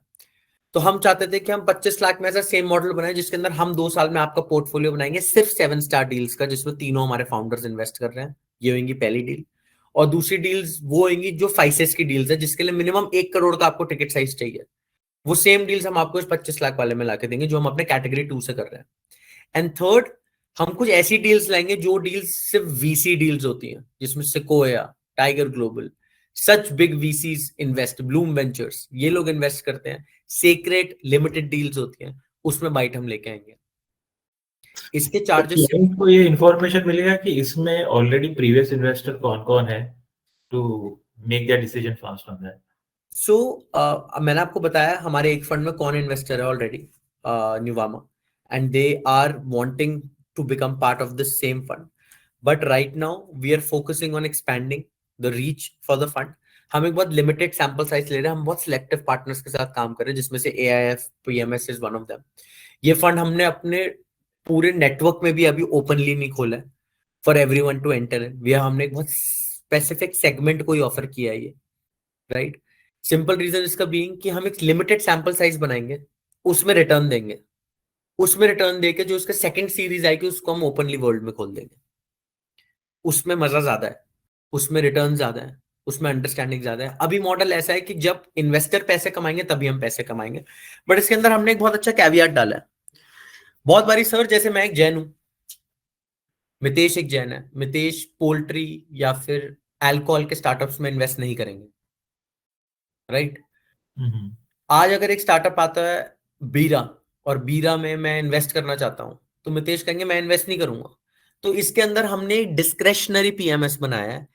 तो हम चाहते थे कि हम 25 लाख में ऐसा सेम मॉडल बनाए जिसके अंदर हम 2 साल में आपका पोर्टफोलियो बनाएंगे सिर्फ 7 स्टार डील्स का, जिसमें तीनों हमारे फाउंडर्स इन्वेस्ट कर रहे हैं। ये होंगी पहली डील। और दूसरी डील्स वो होंगी जो 5 की डील्स है, जिसके लिए मिनिमम 1 करोड़ का आपको टिकट साइज चाहिए। वो सेम डील्स हम आपको इस 25 लाख वाले में लाके देंगे, जो हम अपने कैटेगरी 2 से कर रहे हैं। एंड थर्ड, हम कुछ ऐसी डील्स लाएंगे जो डील्स सिर्फ VC डील्स होती हैं, जिसमें sequoia, tiger global, such big VCs invest, Bloom ventures, ये लोग इन्वेस्ट करते हैं। सीक्रेट लिमिटेड डील्स होती हैं, उसमें बाइट हम लेके आएंगे। इसके चार्जेस क्लाइंट को ये इंफॉर्मेशन मिलेगा कि इसमें ऑलरेडी प्रीवियस इन्वेस्टर कौन-कौन है to make their decision fast on that. So मैंने आपको बताया हमारे एक फंड में कौन इन्वेस्टर है already, Nuvama, and they are wanting to become part of the same fund. But right now we are focusing on expanding the reach for the fund. हम एक बहुत लिमिटेड सैंपल साइज ले रहे हैं, हम बहुत सिलेक्टिव पार्टनर्स के साथ काम कर रहे हैं, जिसमें से AIF PMS is one of them. ये फंड हमने अपने पूरे नेटवर्क में भी अभी ओपनली नहीं खोला है for everyone to enter in. हमने एक बहुत स्पेसिफिक सेगमेंट को ही ऑफर किया है ये, राइट। सिंपल रीजन इसका बीइंग कि हम एक लिमिटेड सैंपल साइज बनाएंगे, उसमें रिटर्न देंगे, उसमें रिटर्न देके जो उसका सेकंड सीरीज आएगी उसको हम ओपनली वर्ल्ड में खोल देंगे। उसमें मजा ज्यादा है, उसमें रिटर्न ज्यादा है, उसमें अंडरस्टैंडिंग ज्यादा है। अभी मॉडल ऐसा है कि जब इन्वेस्टर पैसे कमाएंगे तभी हम पैसे कमाएंगे। बट इसके अंदर हमने एक बहुत अच्छा कैवियट डाला है। बहुत बारी सर, जैसे मैं एक जैन हूं, मितेश एक जैन है, मितेश पोल्ट्री या फिर अल्कोहल के स्टार्टअप्स में इन्वेस्ट नहीं करेंगे, राइट। आज अगर एक स्टार्टअप आता है बीरा, और बीरा में मैं इन्वेस्ट करना चाहता हूं, तो मितेश कहेंगे मैं इन्वेस्ट नहीं करूंगा। तो इसके अंदर हमने डिस्क्रेशनरी PMS बनाया है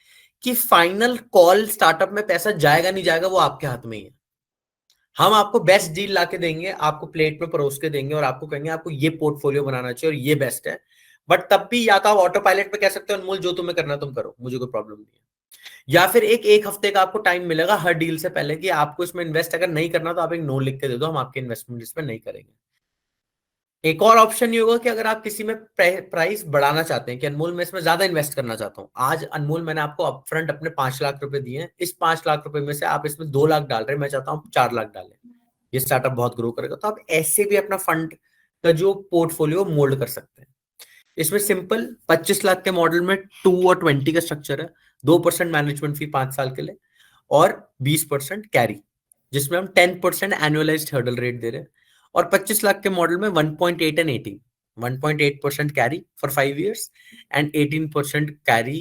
कि फाइनल कॉल स्टार्टअप में पैसा जाएगा नहीं जाएगा वो आपके हाथ में ही है। हम आपको बेस्ट डील लाके देंगे, आपको प्लेट में परोस के देंगे, और आपको कहेंगे आपको ये पोर्टफोलियो बनाना चाहिए और ये बेस्ट है। बट तब भी या तो आप ऑटो पायलट पे कह सकते हो अनमोल जो तुम्हें करना तुम करो, मुझे कोई प्रॉब्लम नहीं है। या फिर एक हफ्ते का आपको टाइम मिलेगा हर डील से पहले कि आपको इसमें इन्वेस्ट अगर नहीं करना तो आप एक नो लिख के दे दो, हम आपके इन्वेस्टमेंट इसमें नहीं करेंगे। एक और ऑप्शन ये होगा कि अगर आप किसी में प्राइस बढ़ाना चाहते हैं कि अनमोल मैं इसमें ज्यादा इन्वेस्ट करना चाहता हूं, आज अनमोल मैंने आपको अपफ्रंट अपने 5 लाख रुपए दिए हैं, इस 5 लाख रुपए में से आप इसमें 2 लाख डाल रहे हैं, मैं चाहता हूं 4 लाख डालें, ये स्टार्टअप बहुत ग्रो करेगा। तो आप ऐसे भी अपना फंड का जो पोर्टफोलियो मोल्ड कर सकते हैं। इसमें सिंपल 25 लाख के मॉडल में 2 और 20 का स्ट्रक्चर है। 2% मैनेजमेंट फी 5 साल के लिए और 20% कैरी, जिसमें हम 10% एनुअलाइज्ड हर्डल रेट दे रहे हैं। और 25 लाख के मॉडल में 1.8 and 18, 1.8% carry for 5 years and 18% carry,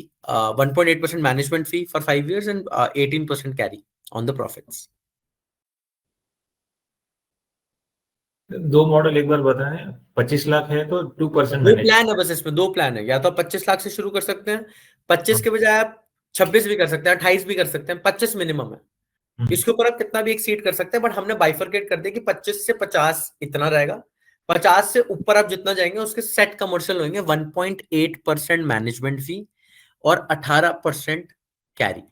1.8% management fee for 5 years and 18% carry on the profits. 2 model एक बार बताएं। 25 लाख है तो 2% दो प्लान है, बस इसमें 2 प्लान है। या तो आप 25 लाख से शुरू कर सकते हैं, 25 के बजाय आप 26 भी कर सकते हैं, 28 भी कर सकते हैं, 25 मिनिमम है। इसके ऊपर आप कितना भी एक्सीड कर सकते हैं, बट हमने बाइफरकेट कर दिया कि 25 से 50 इतना रहेगा। 50 से ऊपर आप जितना जाएंगे उसके सेट कमर्शियल होंगे, 1.8% मैनेजमेंट फी और 18% कैरी।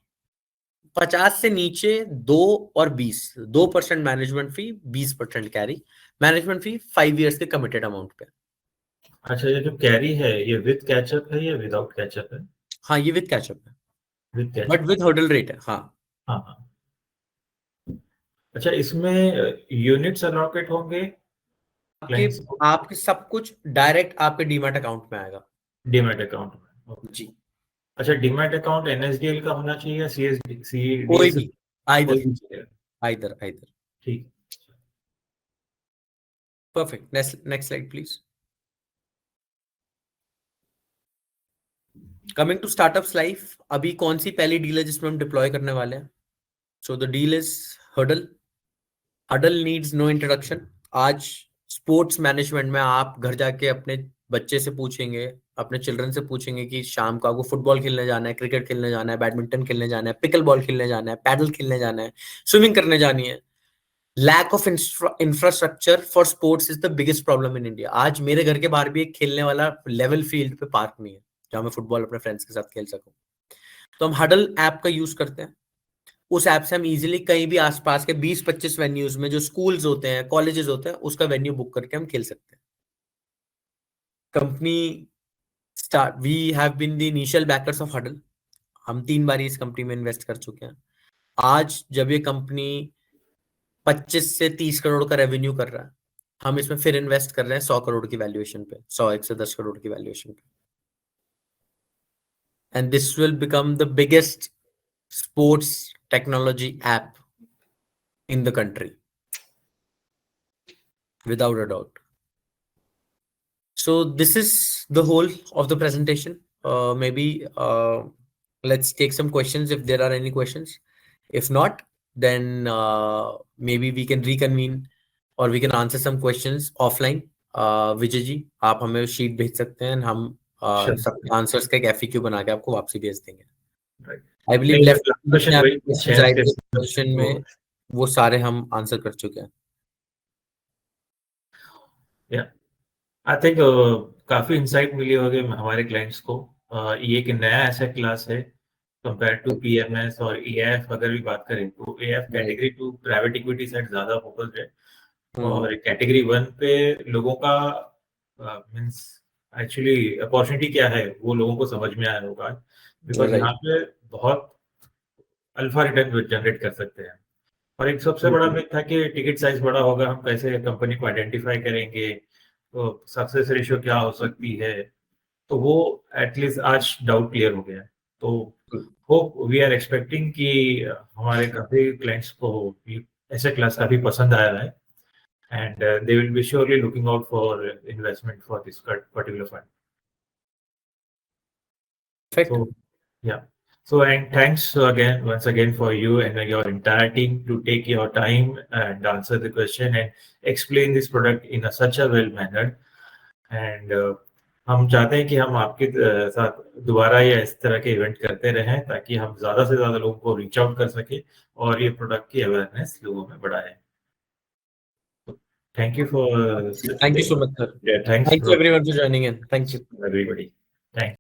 50 से नीचे 2 और 20, 2% मैनेजमेंट फी, 20% कैरी। मैनेजमेंट फी 5 years के कमिटेड अमाउंट पे। अच्छा, ये जो कैरी है ये विद कैचअप है या विदाउट कैचअप है? हाँ, ये विद कैचअप है, with catch up, but with hurdle rate है। हाँ हाँ हाँ। अच्छा, इसमें यूनिट्स अलॉकेट होंगे क्लाइंट्स को? आपके सब कुछ डायरेक्ट आपके डीमैट अकाउंट में आएगा, डीमैट अकाउंट में? Okay. जी। अच्छा, डीमैट अकाउंट NSDL का होना चाहिए या CSD? कोई भी, कोई भी चलेगा? आइदर। ठीक। Perfect. Next slide please. Coming to startups life, अभी कौन सी पहली डील है जिसमें हम डिप्लॉय करने वाले हैं? So the deal is Huddle. Huddle needs no introduction. आज स्पोर्ट्स मैनेजमेंट में आप घर जाके अपने बच्चे से पूछेंगे, अपने चिल्ड्रन से पूछेंगे कि शाम को आपको फुटबॉल खेलने जाना है, क्रिकेट खेलने जाना है, बैडमिंटन खेलने जाना है, पिकल बॉल खेलने जाना है, पैडल खेलने जाना है, स्विमिंग करने जानी है, lack of infrastructure for sports is the biggest problem in India. आज मेरे घर के बाहर भी एक खेलने वाला लेवल फील्ड पे पार्क नहीं है जहां मैं फुटबॉल अपने फ्रेंड्स के साथ खेल सकूं। तो हम हडल ऐप का यूज करते हैं। उस ऐप से हम इजीली कहीं भी आसपास के 20-25 वेन्यूज में जो स्कूल्स होते हैं, कॉलेजेस होते हैं, उसका वेन्यू बुक करके हम खेल सकते हैं। Company start, we have been the initial backers of Huddle. हम 3 बार इस कंपनी में इन्वेस्ट कर चुके हैं। आज जब ये कंपनी 25 से 30 करोड़ का रेवेन्यू कर रहा है, हम इसमें फिर इन्वेस्ट कर रहे हैं 100 करोड़ की वैल्यूएशन पे, 100 से 10 करोड़ की वैल्यूएशन पे। And this will become the biggest sports technology app in the country, without a doubt. So this is the whole of the presentation. Maybe let's take some questions if there are any questions. If not, then maybe we can reconvene or we can answer some questions offline. Vijay ji, आप हमें sheet भेज सकते हैं, हम सब answers का एक FAQ बना के आपको वापसी भेज देंगे। I believe left question में वो सारे हम आंसर कर चुके हैं। आई थिंक काफी इंसाइट मिली होगी हमारे क्लाइंट्स को। ये एक नया एसेट क्लास है कंपेयर टू पीएमएस और एएफ। अगर भी बात करें तो AIF category 2 private equity side ज्यादा फोकस्ड है, और कैटेगरी 1 पे लोगों का मींस एक्चुअली अपॉर्चुनिटी क्या है वो लोगों को समझ में आया होगा, बिकॉज यहाँ पे बहुत अल्फा रिटर्न जनरेट कर सकते हैं। और एक सबसे बड़ा मिथ था कि टिकट साइज बड़ा होगा, हम कैसे कंपनी को आइडेंटिफाई करेंगे, तो सक्सेस रेशियो क्या हो सकती है, तो वो एटलीस्ट आज डाउट क्लियर हो गया है। तो होप वी आर एक्सपेक्टिंग कि हमारे काफी क्लाइंट्स को ऐसे क्लास काफी पसंद आया है, and they will be surely looking out for investment for this particular fund. So, yeah. So, and thanks once again for you and your entire team to take your time and answer the question and explain this product in such a well mannered. And हम चाहते हैं कि हम आपके साथ दोबारा ये इस तरह के इवेंट करते रहें ताकि हम ज्यादा से ज्यादा लोगों को रीच आउट कर सके और ये प्रोडक्ट की अवेयरनेस लोगों में बढ़ाएं। Thank you so much, sir. Yeah, thank you everyone for joining in. Thank you everybody. Thanks.